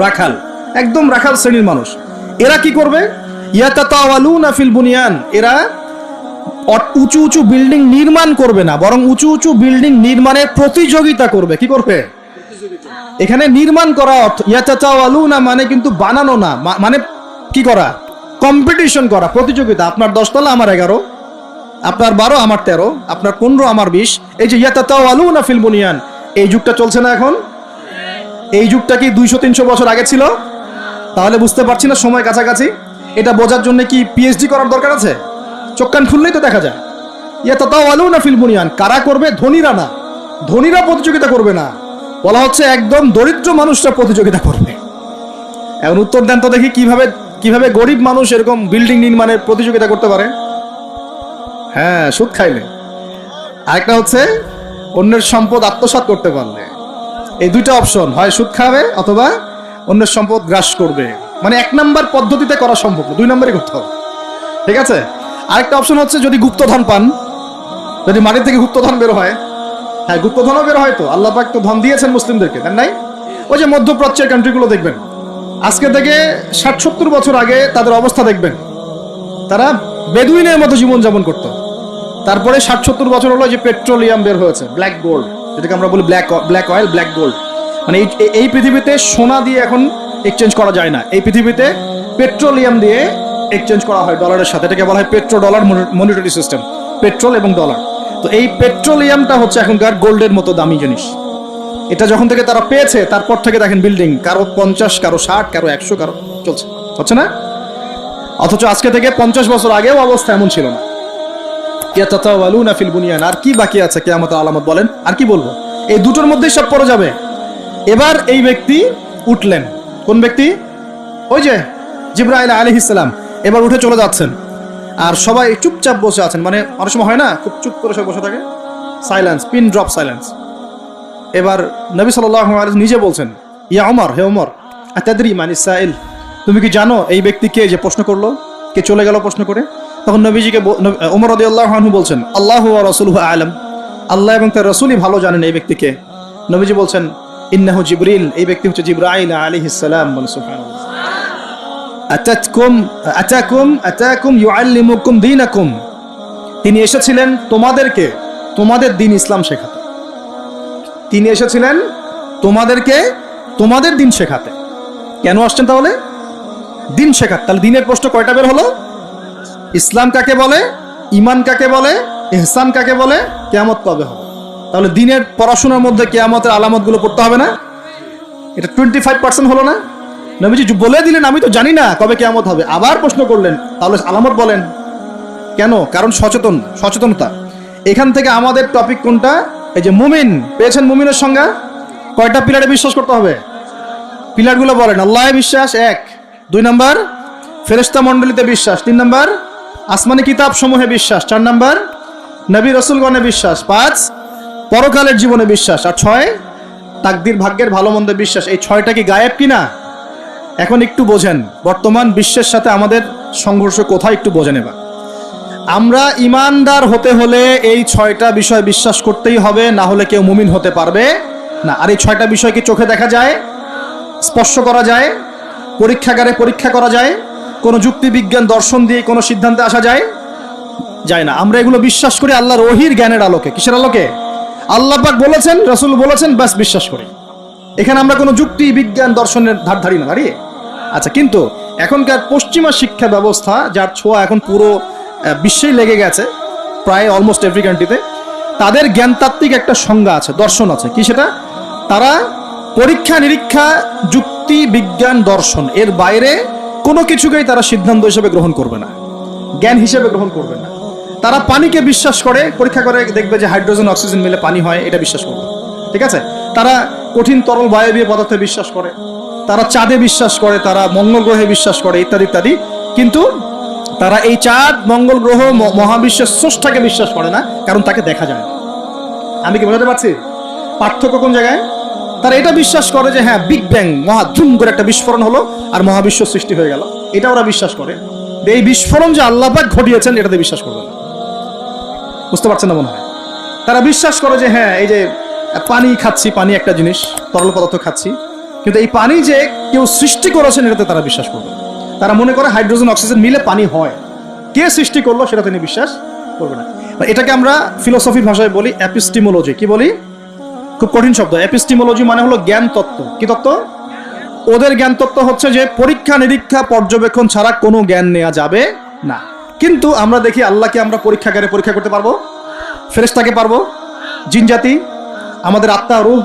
রাখাল, একদম রাখাল শ্রেণীর মানুষ। এরা কি করবে? ইয়াতাতাওয়ালুনা ফিল বুনিয়ান, এরা উঁচু উঁচু বিল্ডিং নির্মাণ করবে না, বরং উঁচু উঁচু বিল্ডিং নির্মাণের প্রতিযোগিতা করবে। কি করবে? এখানে নির্মাণ করা অর্থ, ইয়াতাতাওয়ালুনা মানে কিন্তু বানানো না, মানে কি করা? কম্পিটিশন করা, প্রতিযোগিতা। আপনার 10 তলা, আমার 11, আপনার 12, আমার 13, আপনার 15, আমার 20। এই যে ইয়াতাতাওয়ালুনা ফিল বুনিয়ান, এই যুগটা চলছে না এখন? এই যুগটা কি 200-300 বছর আগে ছিল? তাহলে বুঝতে পারছি না সময় কাছাকাছি। এটা বোঝার জন্য কি পিএইচডি করার দরকার আছে? চোখ কান খুললেই তো দেখা যায়। ইয়াতাতাওয়ালুনা ফিল বুনিয়ান, কারা করবে? ধনীরা না, ধনীরা প্রতিযোগিতা করবে না, বলা হচ্ছে একদম দরিদ্র মানুষরা প্রতিযোগিতা করবে। এখন উত্তর দেন তো দেখি, কিভাবে গরিব মানুষ এরকম বিল্ডিং নির্মাণের প্রতিযোগিতা করতে পারে? হ্যাঁ, সুদ খাইলে। আরেকটা হচ্ছে অন্যের সম্পদ আত্মসাৎ করতে পারলে। এই দুইটা অপশন, হয় সুদ খাবে অথবা অন্যের সম্পদ গ্রাস করবে। মানে 1 নাম্বার পদ্ধতিতে করা সম্ভব না, 2 নাম্বারই করতে হবে। ঠিক আছে? আরেকটা অপশন হচ্ছে যদি গুপ্তধন পান, যদি মাটি থেকে গুপ্তধন বের হয়। হ্যাঁ, গুপ্তধনও বের হয় তো, আল্লাহ পাক তো ধন দিয়েছেন মুসলিমদেরকে, তাই নাই? ওই যে মধ্যপ্রাচ্যের কান্ট্রিগুলো দেখবেন, আজকে থেকে 60-70 বছর আগে তাদের অবস্থা দেখবেন, তারা বেদুইনের মতো জীবনযাপন করত। তারপরে 60-70 বছর হলো যে পেট্রোলিয়াম বের হয়েছে, ব্ল্যাক গোল্ড, যেটাকে আমরা বলি ব্ল্যাক অয়েল, ব্ল্যাক গোল্ড। মানে এই পৃথিবীতে সোনা দিয়ে এখন এক্সচেঞ্জ করা যায় না, এই পৃথিবীতে পেট্রোলিয়াম দিয়ে এক্সচেঞ্জ করা হয় ডলারের সাথে। এটাকে বলা হয় petro dollar monetary system, petrol এবং ডলার। তো এই পেট্রোলিয়ামটা হচ্ছে এখনকার গোল্ডের মতো দামি জিনিস। এটা যখন থেকে তারা পেয়েছে, তারপর থেকে দেখেন বিল্ডিং কারো 50, কারো 60, কারো 100, কারো চলছে, হচ্ছে না? অথচ আজকে থেকে 50 বছর আগেও অবস্থা এমন ছিল না। ইয়াতাতাওয়ালুনা ফিল বুনিয়ান, আর কি বাকি আছে কিয়ামতের আলামত বলেন? আর কি বলবো? এই দুটোর মধ্যেই সব পড়ে যাবে। এবার এই ব্যক্তি উঠলেন। কোন ব্যক্তি? ওই যে জিবরাইল আলাইহিস সালাম এবার উঠে চলে যাচ্ছেন, আর সবাই চুপচাপ বসে আছেন। মানে অনেক সময় হয় না, খুব চুপ করে সব বসে থাকে, সাইলেন্স, পিন ড্রপ সাইলেন্স। এবার নবী সাল্লাল্লাহু আলাইহি নিজে বলছেন, ইয়া ওমর, হে ওমর, আতাদরি মানিস সাইল, তুমি কি জানো এই ব্যক্তি কে যে প্রশ্ন করলো, কে চলে গেল প্রশ্ন করে? তখন নবীজিকে ওমর রাদিয়াল্লাহু আনহু বলছেন, আল্লাহু ওয়া রাসূলুহু আ'লাম, আল্লাহ এবং তার রাসূলই ভালো জানেন এই ব্যক্তিকে। নবীজি বলছেন, ইন্নাহু জিবরিল, এই ব্যক্তি হচ্ছে জিবরাইল আলাইহিস সালাম। সুবহানাল্লাহ। আতাকুম ইউআল্লিমুকুম দীনাকুম, তিনি এসেছিলেন তোমাদেরকে তোমাদের দিন ইসলাম শেখাতে। তিনি এসেছিলেন তোমাদেরকে তোমাদের দিন শেখাতে। কেন আসছেন তাহলে? দিন শেখাতে। তাহলে দিনের প্রশ্ন কয়টা বের হলো? ইসলাম কাকে বলে, ঈমান কাকে বলে, ইহসান কাকে বলে, কিয়ামত কবে হবে। তাহলে দিনের পড়াশোনার মধ্যে কিয়ামতের আলামতগুলো পড়তে হবে না? এটা 25% হলো না? নবীজি বলে দিলেন আমি তো জানি না কবে কিয়ামত হবে, আবার প্রশ্ন করলেন তাহলে আলামত বলেন। কেন? কারণ সচেতনতা। এখান থেকে আমাদের টপিক কোনটা? এই যে মুমিন পেয়েছেন, মুমিনের সংজ্ঞা কয়টা পিলারে বিশ্বাস করতে হবে? পিলারগুলো বলেন। আল্লাহ বিশ্বাস 1, 2 নাম্বার ফেরেশতা মণ্ডলীতে বিশ্বাস, 3 নাম্বার আসমানি কিতাব সমূহে বিশ্বাস, 4 নাম্বার নবী রাসূলগণে বিশ্বাস, 5 পরকালের জীবনে বিশ্বাস, আর 6 তাকদীর ভাগ্যের ভালো মন্দ বিশ্বাস। এই 6টা কি গায়েব কিনা? এখন একটু বোঝেন বর্তমান বিশ্বের সাথে আমাদের সংঘর্ষ কোথায়, একটু বোঝেন। এবার আমরা ইমানদার হতে হলে এই 6টা বিষয় বিশ্বাস করতেই হবে, না হলে কেউ মুমিন হতে পারবে না। আর এই 6টা বিষয় কি চোখে দেখা যায়, স্পর্শ করা যায়, পরীক্ষাগারে পরীক্ষা করা যায়, কোনো যুক্তি বিজ্ঞান দর্শন দিয়ে কোনো সিদ্ধান্তে আসা যায়? যায় না। আমরা এগুলো বিশ্বাস করি আল্লাহর ওহীর জ্ঞানের আলোকে। কিসের আলোকে? আল্লাহ পাক বলেছেন, রাসূল বলেছেন, ব্যাস বিশ্বাস করি। এখানে আমরা কোনো যুক্তি বিজ্ঞান দর্শনের ধার ধারি না, দাঁড়িয়ে। আচ্ছা, কিন্তু এখনকার পশ্চিমা শিক্ষা ব্যবস্থা, যার ছোঁয়া এখন পুরো বিশ্বেই লেগে গেছে, প্রায় অলমোস্ট এভরি কান্ট্রিতে, তাদের জ্ঞানতাত্ত্বিক একটা সংজ্ঞা আছে, দর্শন আছে। কি সেটা? তারা পরীক্ষা নিরীক্ষা, যুক্তি বিজ্ঞান দর্শন এর বাইরে কোনো কিছুকেই তারা সিদ্ধান্ত হিসেবে গ্রহণ করবে না, জ্ঞান হিসেবে গ্রহণ করবে না। তারা পানিকে বিশ্বাস করে, পরীক্ষা করে দেখবে যে হাইড্রোজেন অক্সিজেন মিলে পানি হয়, এটা বিশ্বাস করবে, ঠিক আছে? তারা কঠিন তরল বায়বীয় পদার্থে বিশ্বাস করে, তারা চাঁদে বিশ্বাস করে, তারা মঙ্গল গ্রহে বিশ্বাস করে, ইত্যাদি ইত্যাদি। কিন্তু তারা এই চাঁদ, মঙ্গল গ্রহ, মহাবিশ্বের স্রষ্টাকে বিশ্বাস করে না, কারণ তাকে দেখা যায় না। আমি কি বোঝাতে পারছি পার্থক্য কোন জায়গায়? তারা এটা বিশ্বাস করে যে হ্যাঁ, বিগ ব্যাং, মহাধুম করে একটা বিস্ফোরণ হলো আর মহাবিশ্ব সৃষ্টি হয়ে গেল, এটা ওরা বিশ্বাস করে। এই বিস্ফোরণ যে আল্লাহ পাক ঘটিয়েছেন, এটাতে বিশ্বাস করবে না। বুঝতে পারছেন না মনে হয়? তারা বিশ্বাস করে যে হ্যাঁ, এই যে পানি খাচ্ছি, পানি একটা জিনিস, তরল পদার্থ খাচ্ছি, কিন্তু এই পানি যে কেউ সৃষ্টি করেছেন, এটাতে তারা বিশ্বাস করবে। তারা মনে করে হাইড্রোজেন অক্সিজেন মিলে পানি হয়, কে সৃষ্টি করলো সেটা তিনি বিশ্বাস করবে না। এটাকে আমরা ফিলোসফির ভাষায় বলি এপিস্টিমোলজি। কি বলি? খুব কঠিন শব্দ। এপিস্টিমোলজি মানে হলো জ্ঞান তত্ত্ব। কি তত্ত্ব? ওদের জ্ঞান তত্ত্ব হচ্ছে যে পরীক্ষা নিরীক্ষা পর্যবেক্ষণ ছাড়া কোনো জ্ঞান নেওয়া যাবে না। কিন্তু আমরা দেখি আল্লাহকে আমরা পরীক্ষাগারে পরীক্ষা করতে পারবো, ফেরেশতাকে পারবো, জিনজাতি, আমাদের আত্মা, রূহ,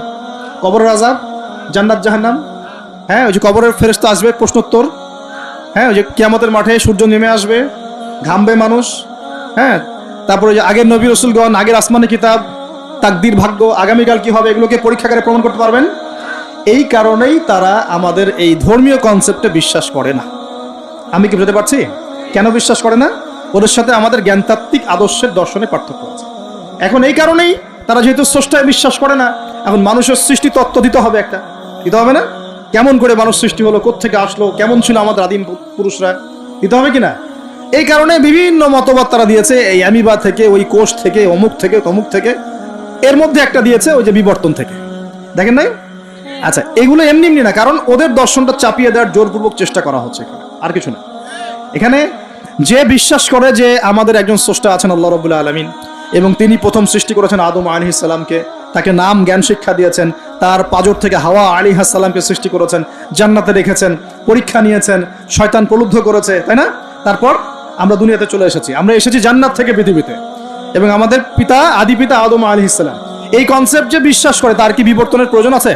কবরের আযাব, জান্নাত জাহান্নাম, হ্যাঁ, ওই যে কবরের ফেরেশতা আসবে, প্রশ্নোত্তর, হ্যাঁ, ওই যে কিয়ামতের মাঠে সূর্য নেমে আসবে, ঘামবে মানুষ, হ্যাঁ, তারপরে যে আগের নবী রাসূলগণ, আগের আসমানি কিতাব, তাকদীর ভাগ্য, আগামীকাল কি হবে, এগুলোকে পরীক্ষাগারে প্রমাণ করতে পারবেন। এই কারণেই তারা আমাদের এই ধর্মীয় কনসেপ্টে বিশ্বাস করে না। আমি কি বুঝতে পারছি কেন বিশ্বাস করে না? ওদের সাথে আমাদের জ্ঞানতাত্ত্বিক আদর্শের দর্শনে পার্থক্য আছে। এখন এই কারণেই তারা যেহেতু স্রষ্টায় বিশ্বাস করে না, এখন মানুষের সৃষ্টি তত্ত্ব দিতে হবে, একটা দিতে হবে না? কেমন করে মানুষ সৃষ্টি হলো, কোত্থেকে আসলো, কেমন ছিল আমাদের আদিম পুরুষরা, দিতে হবে কিনা? এই কারণে বিভিন্ন মতবাদ তারা দিয়েছে, এই অ্যামিবা থেকে, ওই কোষ থেকে, অমুক থেকে, তমুক থেকে, এর মধ্যে একটা দিয়েছে ওই যে বিবর্তন থেকে। দেখেন নাই? আচ্ছা, এগুলো এমনি এমনি না, কারণ ওদের দর্শনটা চাপিয়ে দেওয়ার জোরপূর্বক চেষ্টা করা হচ্ছে এখানে, আর কিছু না। এখানে যে বিশ্বাস করে যে আমাদের একজন স্রষ্টা আছেন আল্লাহ রাব্বুল আলামিন, এবং তিনি প্রথম সৃষ্টি করেছেন আদম আলাইহিস সালামকে, তাকে নাম জ্ঞান শিক্ষা দিয়েছেন, তার পাজর থেকে হাওয়া আলাইহিস সালামকে সৃষ্টি করেছেন, জান্নাতে রেখেছেন, পরীক্ষা নিয়েছেন, শয়তান প্রলুব্ধ করেছে, তাই না? তারপর আমরা দুনিয়াতে চলে এসেছি, আমরা এসেছি জান্নাত থেকে পৃথিবীতে, এবং আমাদের পিতা, আদি পিতা আদম আলাইহিস সালাম। এই কনসেপ্ট যে বিশ্বাস করে, তার কি বিবর্তনের প্রয়োজন আছে?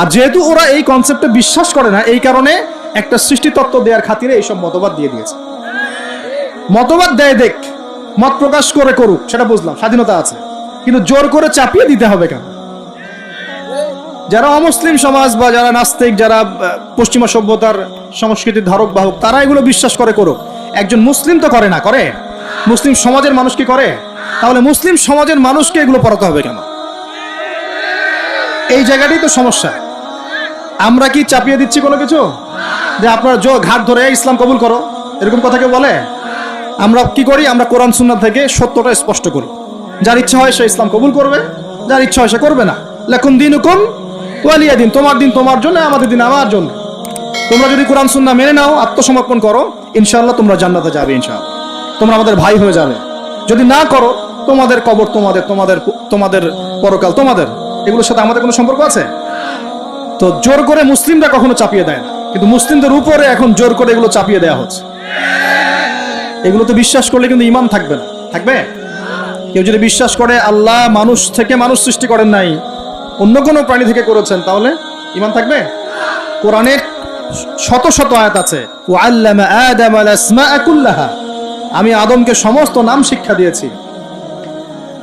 আর যেহেতু ওরা এই কনসেপ্টে বিশ্বাস করে না, এই কারণে একটা সৃষ্টি তত্ত্ব দেওয়ার খাতিরে এইসব মতবাদ দিয়ে দিয়েছে। মতবাদ দেয়, দেখ, মত প্রকাশ করে করুক, সেটা বুঝলাম, স্বাধীনতা আছে, কিন্তু জোর করে চাপিয়ে দিতে হবে কেন? যারা অমুসলিম সমাজ বা যারা নাস্তিক, যারা পশ্চিমা সভ্যতার সংস্কৃতির ধারক বাহক, তারা এগুলো বিশ্বাস করে করুক। একজন মুসলিম তো করে না, করে? মুসলিম সমাজের মানুষ কি করে? তাহলে মুসলিম সমাজের মানুষকে এগুলো পড়াতে হবে কেন? এই জায়গাটাই তো সমস্যা। আমরা কি চাপিয়ে দিচ্ছি কোনো কিছু, যে আপনার ঘাট ধরে ইসলাম কবুল করো, এরকম কথা কেউ বলে? আমরা কি করি? আমরা কোরআন সুন্নাহ থেকে সত্যটা স্পষ্ট করি। যার ইচ্ছা হয় সে ইসলাম কবুল করবে, যার ইচ্ছা হয় সে করবে না। লাকুম দীনুকুম ওয়ালিয়া দিন, তোমার দিন তোমার জন্য, আমাদের দিন আমার জন্য। তোমরা যদি কোরআন সুন্নাহ মেনে নাও, আত্মসমর্পণ করো, ইনশাআল্লাহ তোমরা জান্নাতে যাবে, ইনশাআল্লাহ তোমরা আমাদের ভাই হয়ে যাবে। যদি না করো, তোমাদের কবর তোমাদের, তোমাদের তোমাদের পরকাল তোমাদের, এগুলোর সাথে আমাদের কোনো সম্পর্ক আছে? তো জোর করে মুসলিমরা কখনো চাপিয়ে দেয় না, কিন্তু মুসলিমদের উপরে এখন জোর করে এগুলো চাপিয়ে দেওয়া হচ্ছে। এগুলো তো বিশ্বাস করলে কিন্তু ঈমান থাকবে না, থাকবে? কেউ যদি বিশ্বাস করে আল্লাহ মানুষ থেকে মানুষ সৃষ্টি করেন নাই, অন্য কোনো প্রাণী থেকে করেছেন, তাহলে ঈমান থাকবে? কোরআনের শত শত আয়াত আছে, ওয়াল্লামা আদামাল আসমাআ কুল্লাহা, আমি আদমকে সমস্ত নাম শিক্ষা দিয়েছি।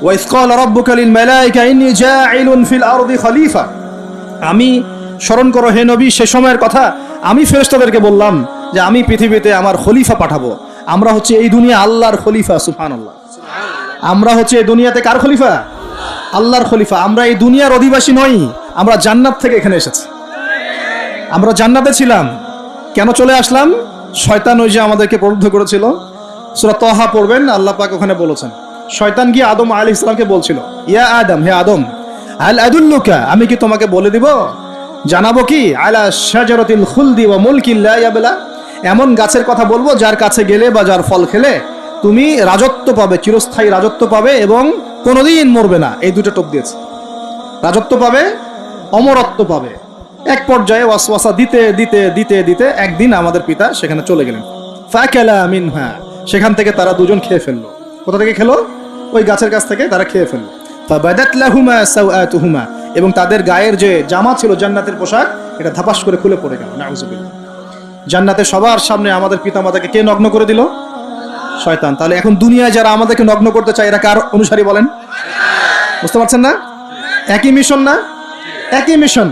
ওয়াইয ক্বালা রাব্বুকা লিল মালায়েকা ইন্নী জাঈলুন ফিল আরদি খলিফা, আমি, স্মরণ করো হে নবী, সে সময়ের কথা, আমি ফেরেশতাদেরকে বললাম যে আমি পৃথিবীতে আমার খলিফা পাঠাবো। আমরা হচ্ছে এই দুনিয়া আল্লাহর খলিফা, সুবহানাল্লাহ। আমরা হচ্ছে এই দুনিয়াতে কার খলিফা? আল্লাহর খলিফা। আমরা এই দুনিয়ার অধিবাসী নই, আমরা জান্নাত থেকে এখানে এসেছি। আমরা জান্নাতে ছিলাম, কেন চলে আসলাম? শয়তান ওই যে আমাদেরকে প্রলুব্ধ করেছিল। সূরা তাহা পড়বেন, আল্লাহ পাক ওখানে বলেছেন, শয়তান গিয়ে আদম আলাইহিস সালামকে বলছিল, ইয়া আদম, হে আদম, হাল আদুল্লুকা, আমি কি তোমাকে বলে দিব, জানাবো কি, আলা শাজারাতিল খুলদি ওয়া মুলকিন লা ইয়াবলা, এমন গাছের কথা বলবো যার কাছে গেলে বা যার ফল খেলে তুমি রাজত্ব পাবে, চিরস্থায়ী রাজত্ব পাবে এবং কোনোদিন মরবে না। এই দুটো টোপ দিয়েছে, রাজত্ব পাবে, অমরত্ব পাবে। এক পর্যায়ে ওয়াসওয়াসা দিতে দিতে দিতে দিতে একদিন আমাদের পিতা সেখানে চলে গেলেন। ফাকালা মিনহা, সেখান থেকে তারা দুজন খেয়ে ফেললো। কোথা থেকে খেলো? ওই গাছের কাছ থেকে তারা খেয়ে ফেললো। ফাবাদাত লাহুমা সাওআতুহুমা, এবং তাদের গায়ের যে জামা ছিল জান্নাতের পোশাক, এটা ধাপাস করে খুলে পড়ে গেল। নাউযুবিল্লাহ। জান্নাতে সবার সামনে আমাদের পিতামাতাকে কে নগ্ন করে দিল? শয়তান। তাহলে এখন দুনিয়ায় যারা আমাদেরকে নগ্ন করতে চায় এরা কার অনুসারী বলেন? বুঝতে পারছেন না? একই মিশন না? একই মিশন।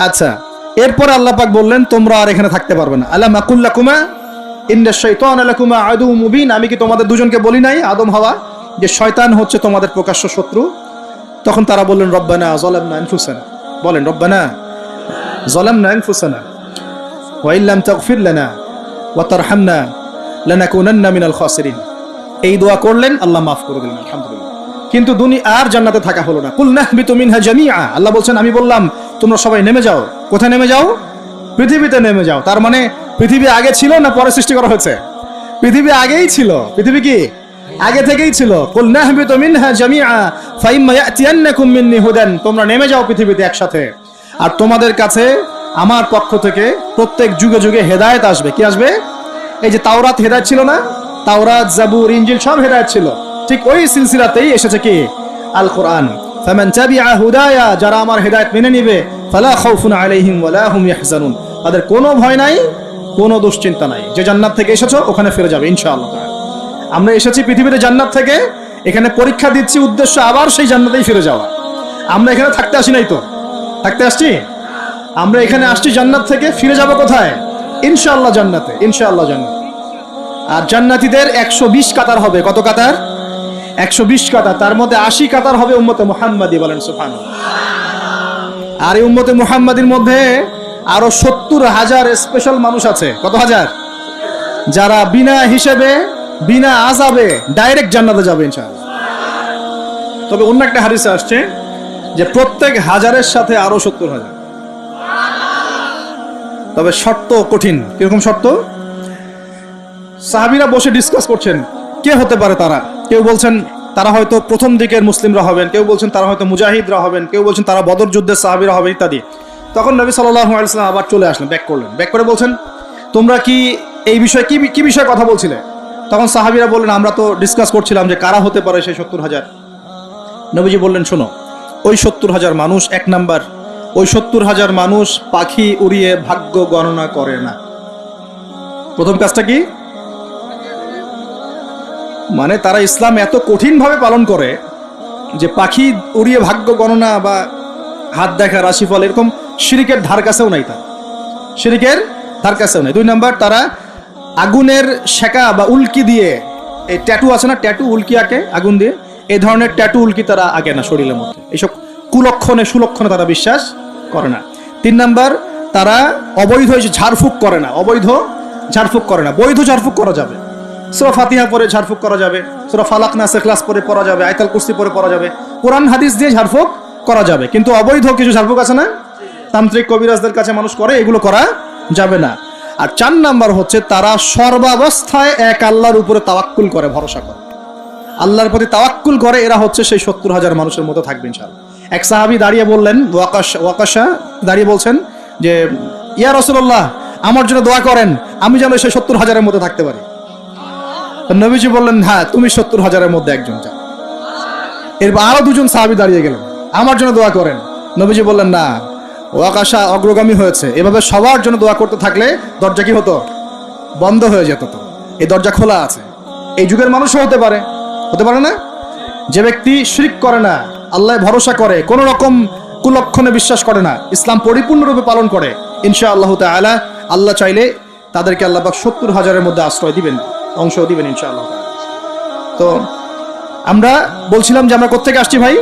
আচ্ছা, এরপরে আল্লাহ পাক বললেন তোমরা আর এখানে থাকতে পারবে না। আলাম আকুল লাকুমা ইন্নাশ শাইতানা লাকুমা আদুউম মুবিন, আমি কি তোমাদের দুজনকে বলি নাই, আদম হাওয়া, যে শয়তান হচ্ছে তোমাদের প্রকাশ্য শত্রু? তখন তারা বললেন রব্বানা যালামনা আনফুসানা, বলেন রব্বানা যালামনা আনফুসানা ওয়া ইল্লাম তাগফির লানা ওয়া তারহামনা লানাকুনান্না মিনাল খাসিরিন। এই দোয়া করলেন, আল্লাহ মাফ করে দিলেন, আলহামদুলিল্লাহ। কিন্তু দুনিয়া আর জান্নাতে থাকা হলো না। কুল নাহবিতু মিনহা জামিআ, আল্লাহ বলছেন আমি বললাম তোমরা সবাই নেমে যাও। কোথায় নেমে যাও? পৃথিবীতে নেমে যাও। তার মানে পৃথিবী আগে ছিল না পরে সৃষ্টি করা হয়েছে? পৃথিবী আগেই ছিল। পৃথিবী কি আগে থেকেই ছিল? কুল নাহবিতু মিনহা জামিআ ফাইম্মা ইয়াতিয়ান্নাকুম মিন্নি হুদান, তোমরা নেমে যাও পৃথিবীতে একসাথে, আর তোমাদের কাছে আমার পক্ষ থেকে প্রত্যেক যুগে যুগে হেদায়েত আসবে। কি আসবে? এই যে তাওরাত হেদায়েত ছিল না, তাওরাত, জাবুর, ইনজিল সব হেদায়েত ছিল, ঠিক ওই সিলসিলাতেই এসেছে কি আল কোরআন। ফামান তাবিআ হুদায়া, যারা আমার হেদায়েত মেনে নিবে, ফালা খাউফুন আলাইহিম ওয়ালা হুম ইয়াহজানুন, তাদের কোনো ভয় নাই, কোনো দুশ্চিন্তা নাই। যে জান্নাত থেকে এসেছো ওখানে ফিরে যাবে ইনশাআল্লাহ। আমরা এসেছি পৃথিবীতে জান্নাত থেকে, এখানে পরীক্ষা দিচ্ছি, উদ্দেশ্য আবার সেই জান্নাতেই ফিরে যাওয়া। আমরা এখানে থাকতে আসি নাই তো, থাকতে আসছি। আমরা এখানে আসছি জান্নাত থেকে, ফিরে যাব কোথায়? ইনশাআল্লাহ জান্নাতে, ইনশাআল্লাহ জান্নাত। আর জান্নাতীদের 120 কাতার হবে। কত কাতার? 120 কাতার। তার মধ্যে 80 কাতার হবে উম্মতে মুহাম্মাদি, বলেন সুবহানাল্লাহ। আর এই উম্মতে মুহাম্মাদির মধ্যে আরো 70,000 স্পেশাল মানুষ আছে। কত হাজার? যারা বিনা হিসেবে, বিনা আযাবে ডাইরেক্ট জান্নাতে যাবে ইনশাআল্লাহ। তবে অন্য একটা হাদিসে আসছে যে প্রত্যেক হাজারের সাথে আরো 70,000। তবে শর্ত কঠিন। কিরকম শর্ত? সাহাবীরা বসে ডিসকাস করছেন কে হতে পারে তারা। কেউ বলছেন তারা হয়তো প্রথম দিকের মুসলিমরা হবেন, কেউ বলছেন তারা হয়তো মুজাহিদরা হবেন, কেউ বলছেন তারা বদর যুদ্ধের সাহাবীরা হবেন ইত্যাদি। তখন নবী সাল্লাল্লাহু আলাইহি ওয়াসাল্লাম আবার চলে আসলেন, ব্যাক করলেন। ব্যাক করে বলছেন তোমরা কি এই বিষয়ে কি বিষয়ে কথা বলছিলে? তখন সাহাবীরা বললেন আমরা তো ডিসকাস করছিলাম যে কারা হতে পারে সেই 70,000। নবীজি বললেন শোনো, ওই 70,000 মানুষ, এক নাম্বার, ওই 70,000 মানুষ পাখি উড়িয়ে ভাগ্য গণনা করে না। প্রথম কাজটা কি? মানে তারা ইসলাম এত কঠিন ভাবে পালন করে যে পাখি উড়িয়ে ভাগ্য গণনা বা হাত দেখা, রাশিফল, এরকম শিরিকের ধার কাছেও নাই। তার শিরিকের ধার কাছেও নাই। দুই নাম্বার, তারা আগুনের শেকা বা উল্কি দিয়ে, এই ট্যাটু আছে না, ট্যাটু উল্কি আঁকে আগুন দিয়ে, এই ধরনের ট্যাটু উল্কি তারা আঁকে না শরীরের মধ্যে। এইসব কুলক্ষণে সুলক্ষণে তারা বিশ্বাস করে না। তিন নাম্বার, তারা অবৈধ ঝাড়ফুঁক করে না। অবৈধ ঝাড়ফুঁক করে না। বৈধ ঝাড়ফুঁক করা যাবে, সূরা ফাতিহা পড়ে ঝাড়ফুঁক করা যাবে, সূরা ফালাক নাস ইখলাস পড়ে পড়া যাবে, আয়াতুল কুরসি পড়ে পড়া যাবে, কোরআন হাদিস দিয়ে ঝাড়ফুঁক করা যাবে। কিন্তু অবৈধ কিছু ঝাড়ফুঁক আছে না, তান্ত্রিক কবিরাজদের কাছে মানুষ করে, এগুলো করা যাবে না। আর 4 নাম্বার হচ্ছে তারা সর্বাবস্থায় এক আল্লাহর উপরে তাওয়াক্কুল করে, ভরসা করে, আল্লাহর প্রতি তাওয়াক্কুল করে। এরা হচ্ছে সেই 70,000 মানুষের মতো থাকবে ইনশাআল্লাহ। এক সাহাবী দাঁড়িয়ে বললেন, ওয়াকাশা দাঁড়িয়ে বলছেন যে ইয়া রাসূলুল্লাহ, আমার জন্য দোয়া করেন, আমি যেন সেই 70,000-এর মধ্যে থাকতে পারি। নবীজি বললেন হ্যাঁ, তুমি 70,000-এর মধ্যে একজন যাও। এরপর আরো 2জন সাহাবী দাঁড়িয়ে গেলেন, আমার জন্য দোয়া করেন। নবীজি বললেন না, ওয়াকাশা অগ্রগামী হয়েছে। এভাবে সবার জন্য দোয়া করতে থাকলে দরজা কি হতো? বন্ধ হয়ে যেত। তো এই দরজা খোলা আছে। এই যুগের মানুষও হতে পারে, হতে পারে না? যে ব্যক্তি শিরক করে না, আল্লাহ ভরসা করে, কোন রকম কুলক্ষণে বিশ্বাস করে না, ইসলাম পরিপূর্ণরূপে পালন করে, ইনশাআল্লাহ তাআলা আল্লাহ চাইলে তাদেরকে আল্লাহ পাক 70,000-এর মধ্যে আশ্রয় দিবেন, অংশ দিবেন ইনশাআল্লাহ। তো আমরা বলছিলাম যে আমরা কোত্থেকে আসছি ভাই?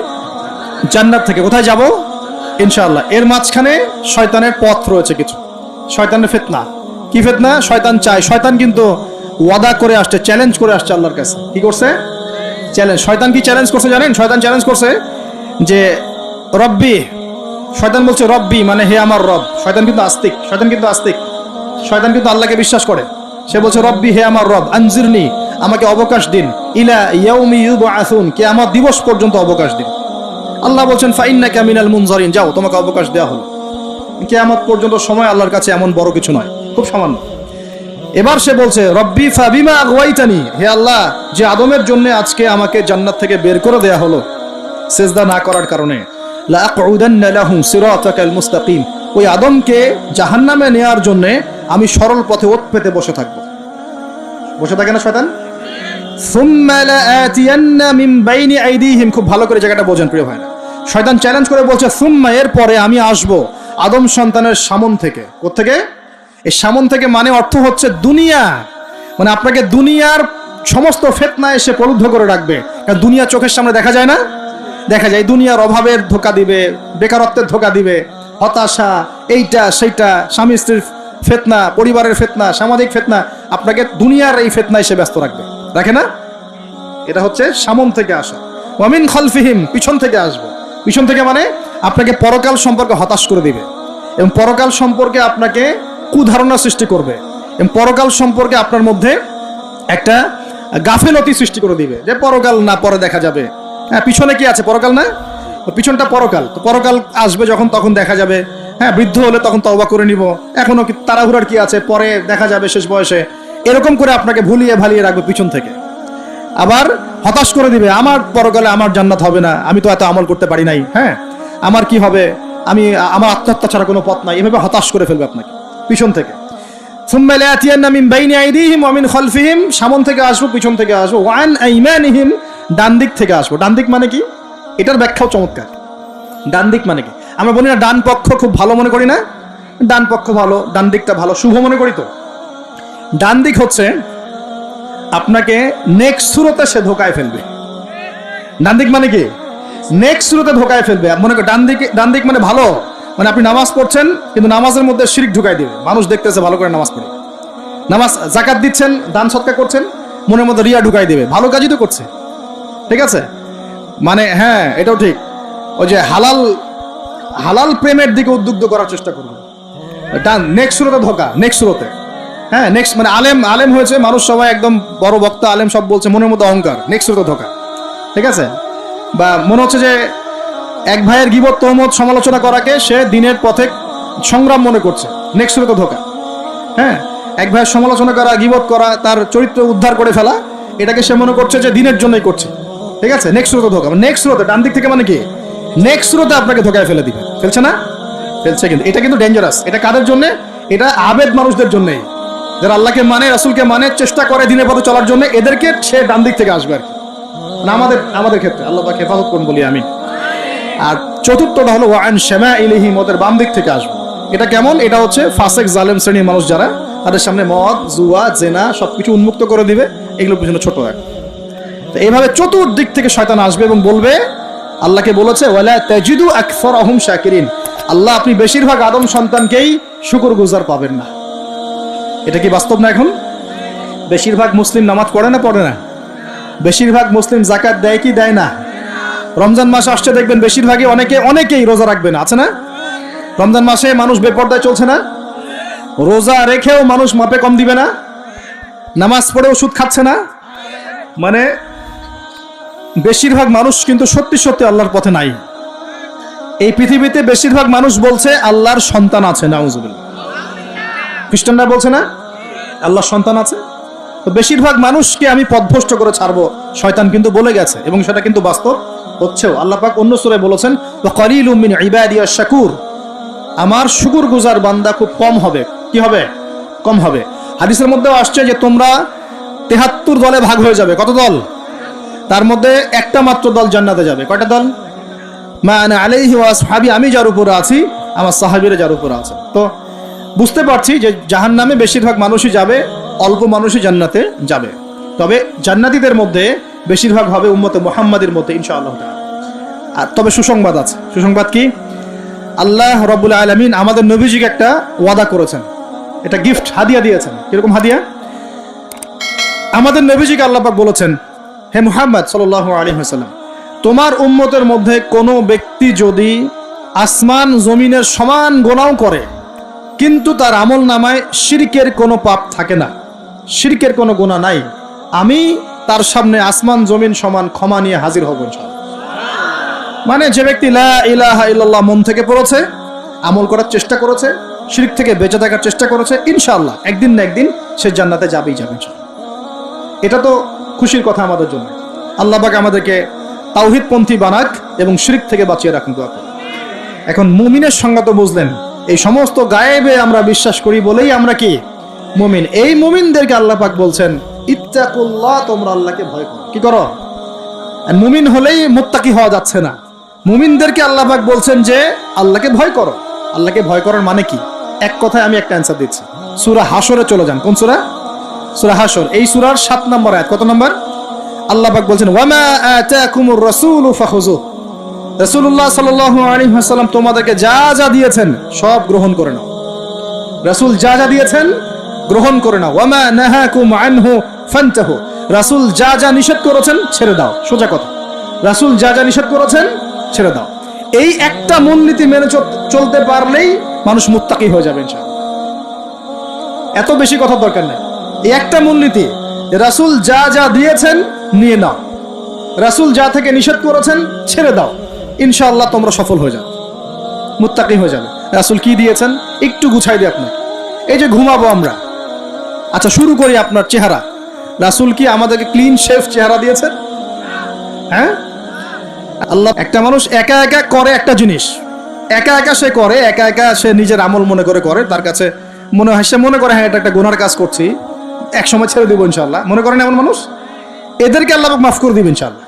জান্নাত থেকে। কোথায় যাব? ইনশাআল্লাহ। এর মাঝখানে শয়তানের পথ রয়েছে কিছু, শয়তানের ফিতনা। কি ফিতনা? শয়তান চায়, শয়তান কিন্তু ওয়াদা করে আসছে, চ্যালেঞ্জ করে আসছে আল্লাহর কাছে। কি করছে? চ্যালেঞ্জ। শয়তান কি চ্যালেঞ্জ করছে জানেন? শয়তান চ্যালেঞ্জ করছে যে রব্বি, শয়তান বলছে রব্বি মানে হে আমার রব। শয়তান কিন্তু আস্তিক, শয়তান কিন্তু আস্তিক, শয়তান কিন্তু আল্লাহকে বিশ্বাস করে। সে বলছে রব্বি হে আমার রব, আনজিরনি আমাকে অবকাশ দিন, ইলা ইয়াউমি ইউবআসুন কিয়ামত দিবস পর্যন্ত অবকাশ দিন। আল্লাহ বলছেন ফাইন্নাকা মিনাল মুনজারিন, যাও তোমাকে অবকাশ দেওয়া হলো। কিয়ামত পর্যন্ত সময় আল্লাহর কাছে এমন বড় কিছু নয়, খুব সামান্য। এবার সে বলছে রব্বি ফাবিমা আগওয়াইতানি, হে আল্লাহ যে আদমের জন্য আজকে আমাকে জান্নাত থেকে বের করে দেয়া হলো সিজদা না করার কারণে, লা আকুদান্না লাহু সিরাতাকাল মুস্তাকিম, ওই আদমকে জাহান্নামে নেয়ার জন্য আমি সরল পথে ওত পেতে বসে থাকবো। বসে থাকে না শয়তান? সুম্মা লাআতিয়ান্না মিন বাইনি আইদিহিম, খুব ভালো করে জায়গাটা বোঝেন প্রিয় ভাইরা। শয়তান চ্যালেঞ্জ করে বলছে সুম্মা, এর পরে আমি আসব আদম সন্তানের সামন থেকে। কোত্থেকে? এই সামন থেকে মানে অর্থ হচ্ছে দুনিয়া, মানে আপনাকে দুনিয়ার সমস্ত ফিতনা এসে প্রলুব্ধ করে রাখবে। কারণ দুনিয়া চোখের সামনে দেখা যায় না, দেখা যায় দুনিয়ার অভাবের ধোঁকা দিবে, বেকারত্বের ধোঁকা দিবে, হতাশা, এইটা সেইটা, স্বামী স্ত্রীর ফিতনা, পরিবারের ফিতনা, সামাজিক ফিতনা, আপনাকে দুনিয়ার এই ফিতনা এসে ব্যস্ত রাখবে, রাখে না? এটা হচ্ছে সামন থেকে আসা। ওয়ামিন খালফিহিম, পিছন থেকে আসবে। পিছন থেকে মানে আপনাকে পরকাল সম্পর্কে হতাশ করে দিবে এবং পরকাল সম্পর্কে আপনাকে কুধারণা সৃষ্টি করবে এবং পরকাল সম্পর্কে আপনার মধ্যে একটা গাফেলতি সৃষ্টি করে দিবে যে পরকাল না, পরে দেখা যাবে। হ্যাঁ, পিছনে কি আছে? পরকাল না? পিছনটা পরকাল। তো পরকাল আসবে যখন তখন দেখা যাবে। হ্যাঁ, বৃদ্ধ হলে তখন তওবা করে নিব, এখনো কি তাড়াহুড়ার কি আছে, পরে দেখা যাবে শেষ বয়সে। এরকম করে আপনাকে ভুলিয়ে ভালিয়ে রাখবে পিছন থেকে। আবার হতাশ করে দিবে, আমার পরকালে আমার জান্নাত হবে না, আমি তো এত আমল করতে পারি নাই, হ্যাঁ আমার কি হবে, আমার আত্মহত্যা ছাড়া কোনো পথ নাই। এভাবে হতাশ করে ফেলবে আপনাকে পিছন থেকে। সুম্মা লাআতিয়ান্না মিন বাইনি আইদিহিম ওয়া মিন খালফিহিম, সামন থেকে আসবো, পিছন থেকে আসবো, ওয়া আন আইমানিহিম, ডান দিক থেকে আসবো। ডান দিক মানে কি? এটার ব্যাখ্যাও চমৎকার। ডান দিক মানে কি? আমরা বলি না ডান পক্ষ খুব ভালো মনে করি না? ডান পক্ষ ভালো, ডান দিকটা ভালো, শুভ মনে করি তো। ডান দিক হচ্ছে আপনাকে নেক্সট সুরতে সে ধোকায় ফেলবে। ডান দিক মানে কি? নেক্সট সুরতে ধোকায় ফেলবে। মনে করেন ডান দিক মানে ভালো, মানে আপনি নামাজ পড়ছেন কিন্তু নামাজের মধ্যে শিরক ঢুকাই দিবে। মানুষ দেখতেছে ভালো করে নামাজ পড়ে, নামাজ যাকাত দিচ্ছেন, দান সদকা করছেন, মনের মধ্যে রিয়া ঢুকাই দিবে। ভালো কাজই তো করছে, ঠিক আছে? মানে হ্যাঁ, এটাও ঠিক। ওই যে হালাল প্রেমের দিকে উদ্বুদ্ধ করার চেষ্টা করবে। ডান নেক্সট সুরতে ধোকা, নেক্সট সুরতে। হ্যাঁ, নেক্সট মানে আলেম হয়েছে মানুষ, সবাই একদম বড় বক্তা আলেম সব বলছে, মনের মধ্যে অহংকার, নেক্সট সুরতে ধোকা, ঠিক আছে? বা মনে হচ্ছে যে এক ভাইয়ের গীবত, তহমত, সমালোচনা করাকে সে দিনের পথে সংগ্রাম মনে করছে, নেক্সট সুরতে ধোকা। হ্যাঁ, এক ভাইয়ের সমালোচনা করা, গীবত করা, তার চরিত্র উদ্ধার করে ফেলা, এটাকে সে মনে করছে যে দিনের জন্যই করছে, ঠিক আছে? নেক্সট সুরতে ধোকা। নেক্সট সুরতে ডান দিক থেকে মানে কি? নেক্সট সুরতে আপনাকে ধোকায় ফেলে দিবে। ফেলছে না? ফেলছে। কিন্তু এটা কিন্তু ডেঞ্জারাস। এটা কাদের জন্য? এটা আবেদ মানুষদের জন্যই, যারা আল্লাহকে মানে, রাসূলকে মানে, চেষ্টা করে দিনের পথে চলার জন্য, এদেরকে সে ডান দিক থেকে আসবে আর কি। না আমাদের ক্ষেত্রে আল্লাহ পাক হেফাজত করুন বলি আমি। আর চতুর্থটা হলো ওয়া আন শামাইলিহিম, ওদের বাম দিক থেকে আসবে। এটা কেমন? এটা হচ্ছে ফাসেক জালেম শ্রেণীর মানুষ যারা, তাদের সামনে মদ, জুয়া, জেনা সবকিছু উন্মুক্ত করে দিবে, এগুলোর পিছনে ছোট এক। তো এইভাবে চতুর্দিক থেকে শয়তান আসবে এবং বলবে, আল্লাহকে বলেছে ওয়ালা তাজিদু আকসারহুম শাকিরিন, আল্লাহ আপনি বেশিরভাগ আদম সন্তানকেই শুকরগুজার পাবেন না। এটা কি বাস্তব না? এখন বেশিরভাগ মুসলিম নামাজ পড়ে না? পড়ে না? বেশিরভাগ মুসলিম যাকাত দেয় কি দেয় না? রমজান মাস আসছে দেখবেন বেশিরভাগই অনেকেই রোজা রাখবে না, আছে না? রমজান মাসে মানুষ বেপরদায় চলছে না? রোজা রেখেও মানুষ মাপে কম দিবে না? নামাজ পড়ে ওষুধ খাচ্ছে না? মানে বেশিরভাগ মানুষ কিন্তু সত্যি সত্যি আল্লাহর পথে নাই। এই পৃথিবীতে বেশিরভাগ মানুষ বলছে আল্লাহর সন্তান আছে, নাউজুবিল্লাহ। খ্রিস্টানরা বলছে না আল্লাহর সন্তান আছে? তো বেশিরভাগ মানুষকে আমি পথভ্রষ্ট করে ছাড়বো, শয়তান কিন্তু বলে গেছে এবং সেটা কিন্তু বাস্তব হচ্ছেও। আল্লাহ পাক অন্য সূরায় বলেছেন ওয়া কালিলুম মিন ইবাদিয়াশ শাকুর, আমার শুকরগুজার বান্দা খুব কম হবে। কি হবে? কম হবে। হাদিসের মধ্যেও আসছে যে তোমরা ৭৩ দলে ভাগ হয়ে যাবে। কত দল? তার মধ্যে একটা মাত্র দল জান্নাতে যাবে। কয়টা দল? মা আনা আলাইহি ওয়া আসহাবি, আমি যার উপরে আছি, আমার সাহাবীরা যার উপরে আছে। তো বুঝতে পারছি যে জাহান্নামে বেশিরভাগ মানুষই যাবে, অল্প মানুষই জান্নাতে যাবে। তবে জান্নাতীদের মধ্যে বেশিরভাগ হবে উম্মতে মুহাম্মাদের মধ্যে ইনশাআল্লাহ তাআলা। আর তবে সুসংবাদ আছে। সুসংবাদ কি? আল্লাহ রাব্বুল আলামিন আমাদের নবীজিকে একটা ওয়াদা করেছেন, এটা গিফট, হাদিয়া দিয়েছেন। কিরকম হাদিয়া? আমাদের নবীজিকে আল্লাহ পাক বলেছেন, হে মুহাম্মদ সাল্লাল্লাহু আলাইহি ওয়াসাল্লাম, তোমার উম্মতের মধ্যে কোনো ব্যক্তি যদি আসমান জমিনের সমান গুনাহ করে কিন্তু তার আমল নামায় শিরকের কোনো পাপ থাকে না, শিরকের কোনো গুনাহ নাই, আমি তার সামনে আসমান জমিন সমান ক্ষমা নিয়ে হাজির হব ইনশাআল্লাহ। মানে যে ব্যক্তি লা ইলাহা ইল্লাল্লাহ মন থেকে পড়েছে, আমল করার চেষ্টা করেছে, শিরক থেকে বেঁচে থাকার চেষ্টা করেছে, ইনশাআল্লাহ একদিন না একদিন সে জান্নাতে যাবেই যাবে ইনশাআল্লাহ। এটা তো খুশির কথা আমাদের জন্য। আল্লাহ পাক আমাদেরকে তাওহীদপন্থী বানাক এবং শিরক থেকে বাঁচিয়ে রাখুন, দোয়া করুন। এখন মুমিনের সংজ্ঞা তো বুঝলেন, এই সমস্ত গায়েবে আমরা বিশ্বাস করি বলেই আমরা কি মুমিন। এই মুমিনদেরকে আল্লাহ পাক বলছেন ইত্তাকুল্লাহ, তোমরা আল্লাহকে ভয় করো। কি করো? মুমিন হলেই মুত্তাকি হওয়া যাচ্ছে না, মুমিনদেরকে আল্লাহ পাক বলছেন যে আল্লাহকে ভয় করো। আল্লাহকে ভয় করার মানে কি? এক কথায় আমি একটা অ্যানসার দিচ্ছি। সূরা হাশরে চলে যান। কোন সূরা? সূরা হাশর। এই সূরার 7 নম্বর আয়াত। কত নম্বর? আল্লাহ পাক বলছেন ওয়ামা আতাকুমুর রাসূলু ফাখুযুহু, রাসূলুল্লাহ সাল্লাল্লাহু আলাইহি ওয়াসাল্লাম তোমাদেরকে যা যা দিয়েছেন সব গ্রহণ করে নাও। রাসূল যা যা দিয়েছেন গ্রহণ করে নাও। ওয়ামা নাহাকুম আনহু ফান্তাহু, রাসূল যা যা নিষেধ করেছেন ছেড়ে দাও। সোজা কথা, রাসূল যা যা নিষেধ করেছেন ছেড়ে দাও। এই একটা মূলনীতি মেনে চলতে পারলেই মানুষ মুত্তাকি হয়ে যাবে ইনশাআল্লাহ। এত বেশি কথা দরকার নেই, এই একটা মূলনীতি, রাসূল যা যা দিয়েছেন নিয়ে নাও, রাসূল যা থেকে নিষেধ করেছেন ছেড়ে দাও, ইনশাআল্লাহ তোমরা সফল হয়ে যাবে, মুত্তাকি হয়ে যাবে। রাসূল কি দিয়েছেন একটু গুছাই দিই আপনাকে। এই যে ঘুমাবো আমরা, আচ্ছা শুরু করি আপনার চেহারা। রাসূল কি আমাদেরকে ক্লিন শেভ চেহারা দিয়েছেন? হ্যাঁ, আল্লাহ একটা মানুষ একা একা করে একটা জিনিস, একা একা সে করে, একা একা সে নিজের আমল মনে করে করে, তার কাছে মনে হয়, সে মনে করে হ্যাঁ এটা একটা গুনার কাজ করছি, এক সময় ছেড়ে দিব ইনশাআল্লাহ। মনে করেন এমন মানুষ, এদেরকে আল্লাহ মাফ করে দিবেন ইনশাআল্লাহ।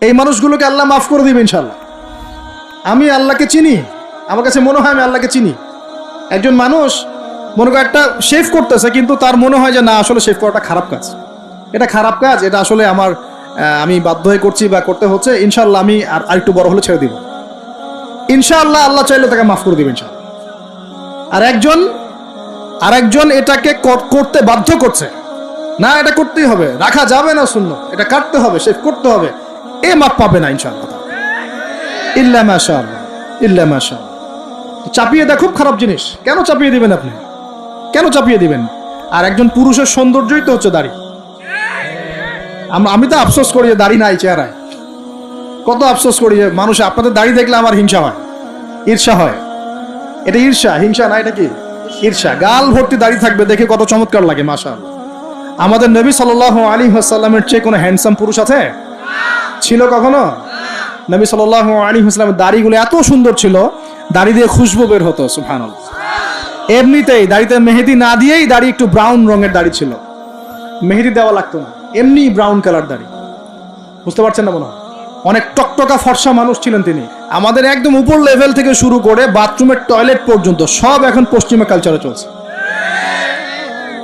এই মানুষগুলোকে আল্লাহ মাফ করে দিবেন ইনশাআল্লাহ। আমি আল্লাহকে চিনি, আমার কাছে মনে হয় আমি আল্লাহকে চিনি। একজন মানুষ মনে করে একটা শেভ করতেছে, কিন্তু তার মনে হয় যে না আসলে শেভ করাটা খারাপ কাজ, এটা খারাপ কাজ, এটা আসলে আমার আমি বাধ্য হয়ে করছি বা করতে হচ্ছে, ইনশাআল্লাহ আমি আর একটু বড় হলে ছেড়ে দিব, ইনশাআল্লাহ আল্লাহ চাইলে তাকে মাফ করে দিবেন ইনশাআল্লাহ। আর একজন এটাকে করতে বাধ্য করছে, না এটা করতেই হবে, রাখা যাবে না সুন্নাত, এটা কাটতে হবে, শেভ করতে হবে, এ মাফ পাবে না ইনশাআল্লাহ, ইল্লা মাশাআল্লাহ, ইল্লা মাশাআল্লাহ। চাপিয়ে দেয়, খুব খারাপ জিনিস। কেন চাপিয়ে দিবেন আপনি? কেন চাপিয়ে দিবেন? আর একজন পুরুষের সৌন্দর্যই তো হচ্ছে দাড়ি। আমি তো আফসোস করি যে দাড়ি নাই চেহারায়, কত আফসোস করি যে মানুষ, আপনাদের দাড়ি দেখলে আমার হিংসা হয়, ঈর্ষা হয়। এটা ঈর্ষা, হিংসা না, এটা কি ঈর্ষা। গাল ভর্তি দাড়ি থাকবে, দেখে কত চমৎকার লাগে মাশাআল্লাহ। আমাদের নবী সাল্লাল্লাহু আলাইহি ওয়াসাল্লামের চেয়ে কোনো হ্যান্ডসাম পুরুষ আছে? ছিল কখনো? নবী সাল্লাল্লাহু আলাইহি ওয়াসাল্লামের দাড়িগুলো এত সুন্দর ছিল, দাড়ি দিয়ে খুশবু বের হতো, সুবহানাল্লাহ। এমনিতেই দাড়িতে মেহেদি না দিয়েই দাড়ি একটু ব্রাউন রঙের দাড়ি ছিল, মেহেদি দেওয়া লাগতো না, এমনি ব্রাউন কালার দাড়ি। বুঝতে পারছেন না মনে হয়? অনেক টকটকা ফর্সা মানুষ ছিলেন তিনি। আমাদের একদম উপর লেভেল থেকে শুরু করে বাথরুমের টয়লেট পর্যন্ত সব এখন পশ্চিমা কালচারে চলছে।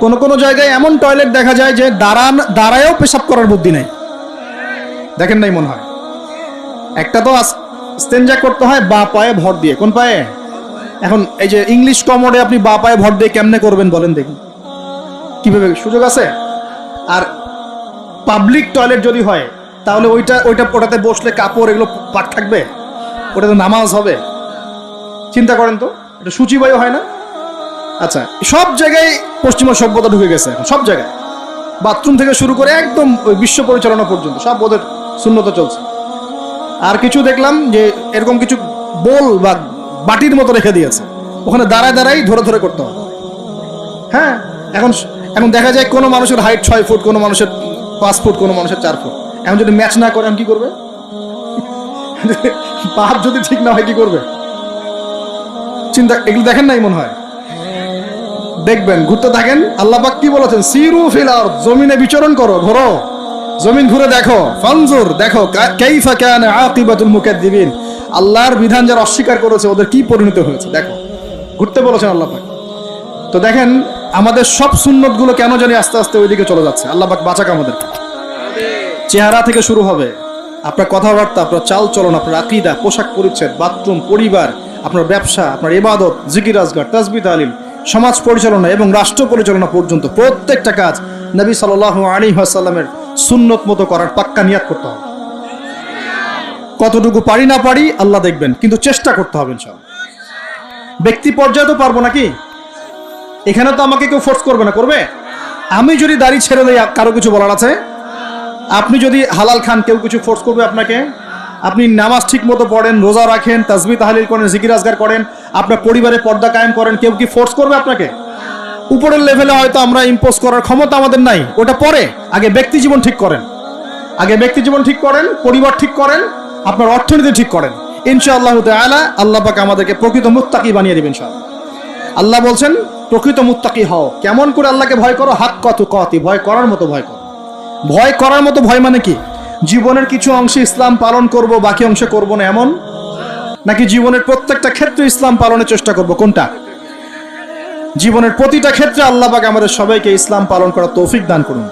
কোন জায়গায় এমন টয়লেট দেখা যায় যে দাঁড়ায়ও পেশাব করার বুদ্ধি নেই, দেখেন নাই মনে হয়? একটা তো স্টেনজা করতে হয় বা পায়ে ভর দিয়ে। কোন পায়ে? এখন এই যে ইংলিশ কমোডে আপনি বা পায়ে ভর দিয়ে কেমনে করবেন বলেন দেখি, কিভাবে সুযোগ আছে? আর পাবলিক টয়লেট যদি হয় তাহলে ওটাতে বসলে কাপড় এগুলো পাক থাকবে, ওটাতে নামাজ হবে? চিন্তা করেন তো, এটা সূচিবায়ু হয় না? আচ্ছা, সব জায়গায় পশ্চিমা সভ্যতা ঢুকে গেছে এখন, সব জায়গায়, বাথরুম থেকে শুরু করে একদম ওই বিশ্ব পরিচালনা পর্যন্ত সব ওদের শূন্যতা চলছে। আর কিছু দেখলাম যে এরকম কিছু বোল বা বাটির মতো রেখে দিয়েছে, ওখানে দাঁড়ায় দাঁড়াই ধরে ধরে করতে হবে। হ্যাঁ, এখন দেখা যায় কোনো মানুষের হাইট 6 ফুট, কোনো মানুষের 5 ফুট, কোনো মানুষের 4 ফুট। এখন যদি ম্যাচ না করে, আমি কি করবে? পাপ যদি ঠিক না হয় কি করবে? চিন্তা, এগুলো দেখেন নাই মনে হয়? দেখবেন, ঘুরতে থাকেন। আল্লাহ পাক কি বলেছেন? সিরু ফিল আরদ, জমিনে বিচরণ করো, ঘোরো, জমিন ঘুরে দেখো, ফানজুর, দেখো কাইফা কানা আকিবাতুল মুকাদ্দিবিন, আল্লাহর বিধান যারা অস্বীকার করেছে ওদের কি পরিণতি হয়েছে দেখো। ঘুরতে বলেছেন আল্লাহ পাক। তো দেখেন আমাদের সব সুন্নতগুলো কেন জানি আস্তে আস্তে ওইদিকে চলে যাচ্ছে। আল্লাহ পাক বাঁচাক আমাদের। চেহারা থেকে শুরু হবে, আপনার কথাবার্তা, আপনার চাল চলন, আপনার আকীদা, পোশাক পরিচ্ছদ, বাথরুম, পরিবার, আপনার ব্যবসা, আপনার ইবাদত, জিকির আজগার, তাসবিহ তালিম, সমাজ পরিচালনা এবং রাষ্ট্র পরিচালনা পর্যন্ত প্রত্যেকটা কাজ নবী সাল্লাল্লাহু আলাইহি ওয়াসাল্লামের সুন্নত মতো করার পাক্কা নিয়াত করতে হবে। কতটুকু পারি না পারি আল্লাহ দেখবেন, কিন্তু চেষ্টা করতে হবে ইনশাআল্লাহ। ব্যক্তি পর্যায়ে তো পারবো নাকি? এখানে তো আমাকে কেউ ফোর্স করবে না, করবে? আমি যদি দাড়ি ছেড়ে দেই কারো কিছু বলার আছে? আপনি যদি হালাল খান কেউ কিছু ফোর্স করবে আপনাকে? আপনি নামাজ ঠিক মতো পড়েন, রোজা রাখেন, তাসবিহ তাহলিল করেন, জিকির আজগার করেন, আপনার পরিবারে পর্দা কায়েম করেন, কেউ কি ফোর্স করবে আপনাকে? উপরের লেভেলে হয়তো আমরা ইম্পোজ করার ক্ষমতা আমাদের নাই, ওটা পরে। আগে ব্যক্তি জীবন ঠিক করেন, আগে ব্যক্তি জীবন ঠিক করেন, পরিবার ঠিক করেন, আপনার অর্থনীতি ঠিক করেন। ইনশাআল্লাহ তাআলা আল্লাহ পাক আমাদেরকে প্রকৃত মুত্তাকি বানিয়ে দিবেন ইনশাআল্লাহ। আল্লাহ বলছেন প্রকৃত মুত্তাকি হও। কেমন করে আল্লাহকে ভয় করো? হাক্কা তুকাতি, ভয় করার মতো ভয় করো। ভয় করার মতো ভয় মানে কি? জীবনের কিছু অংশে ইসলাম পালন করব, বাকি অংশে করব না, এমন? নাকি জীবনের প্রত্যেকটা ক্ষেত্রে ইসলাম পালনের চেষ্টা করব? কোনটা? জীবনের প্রতিটা ক্ষেত্রে আল্লাহ পাক আমাদের সবাইকে ইসলাম পালন করার তৌফিক দান করুন।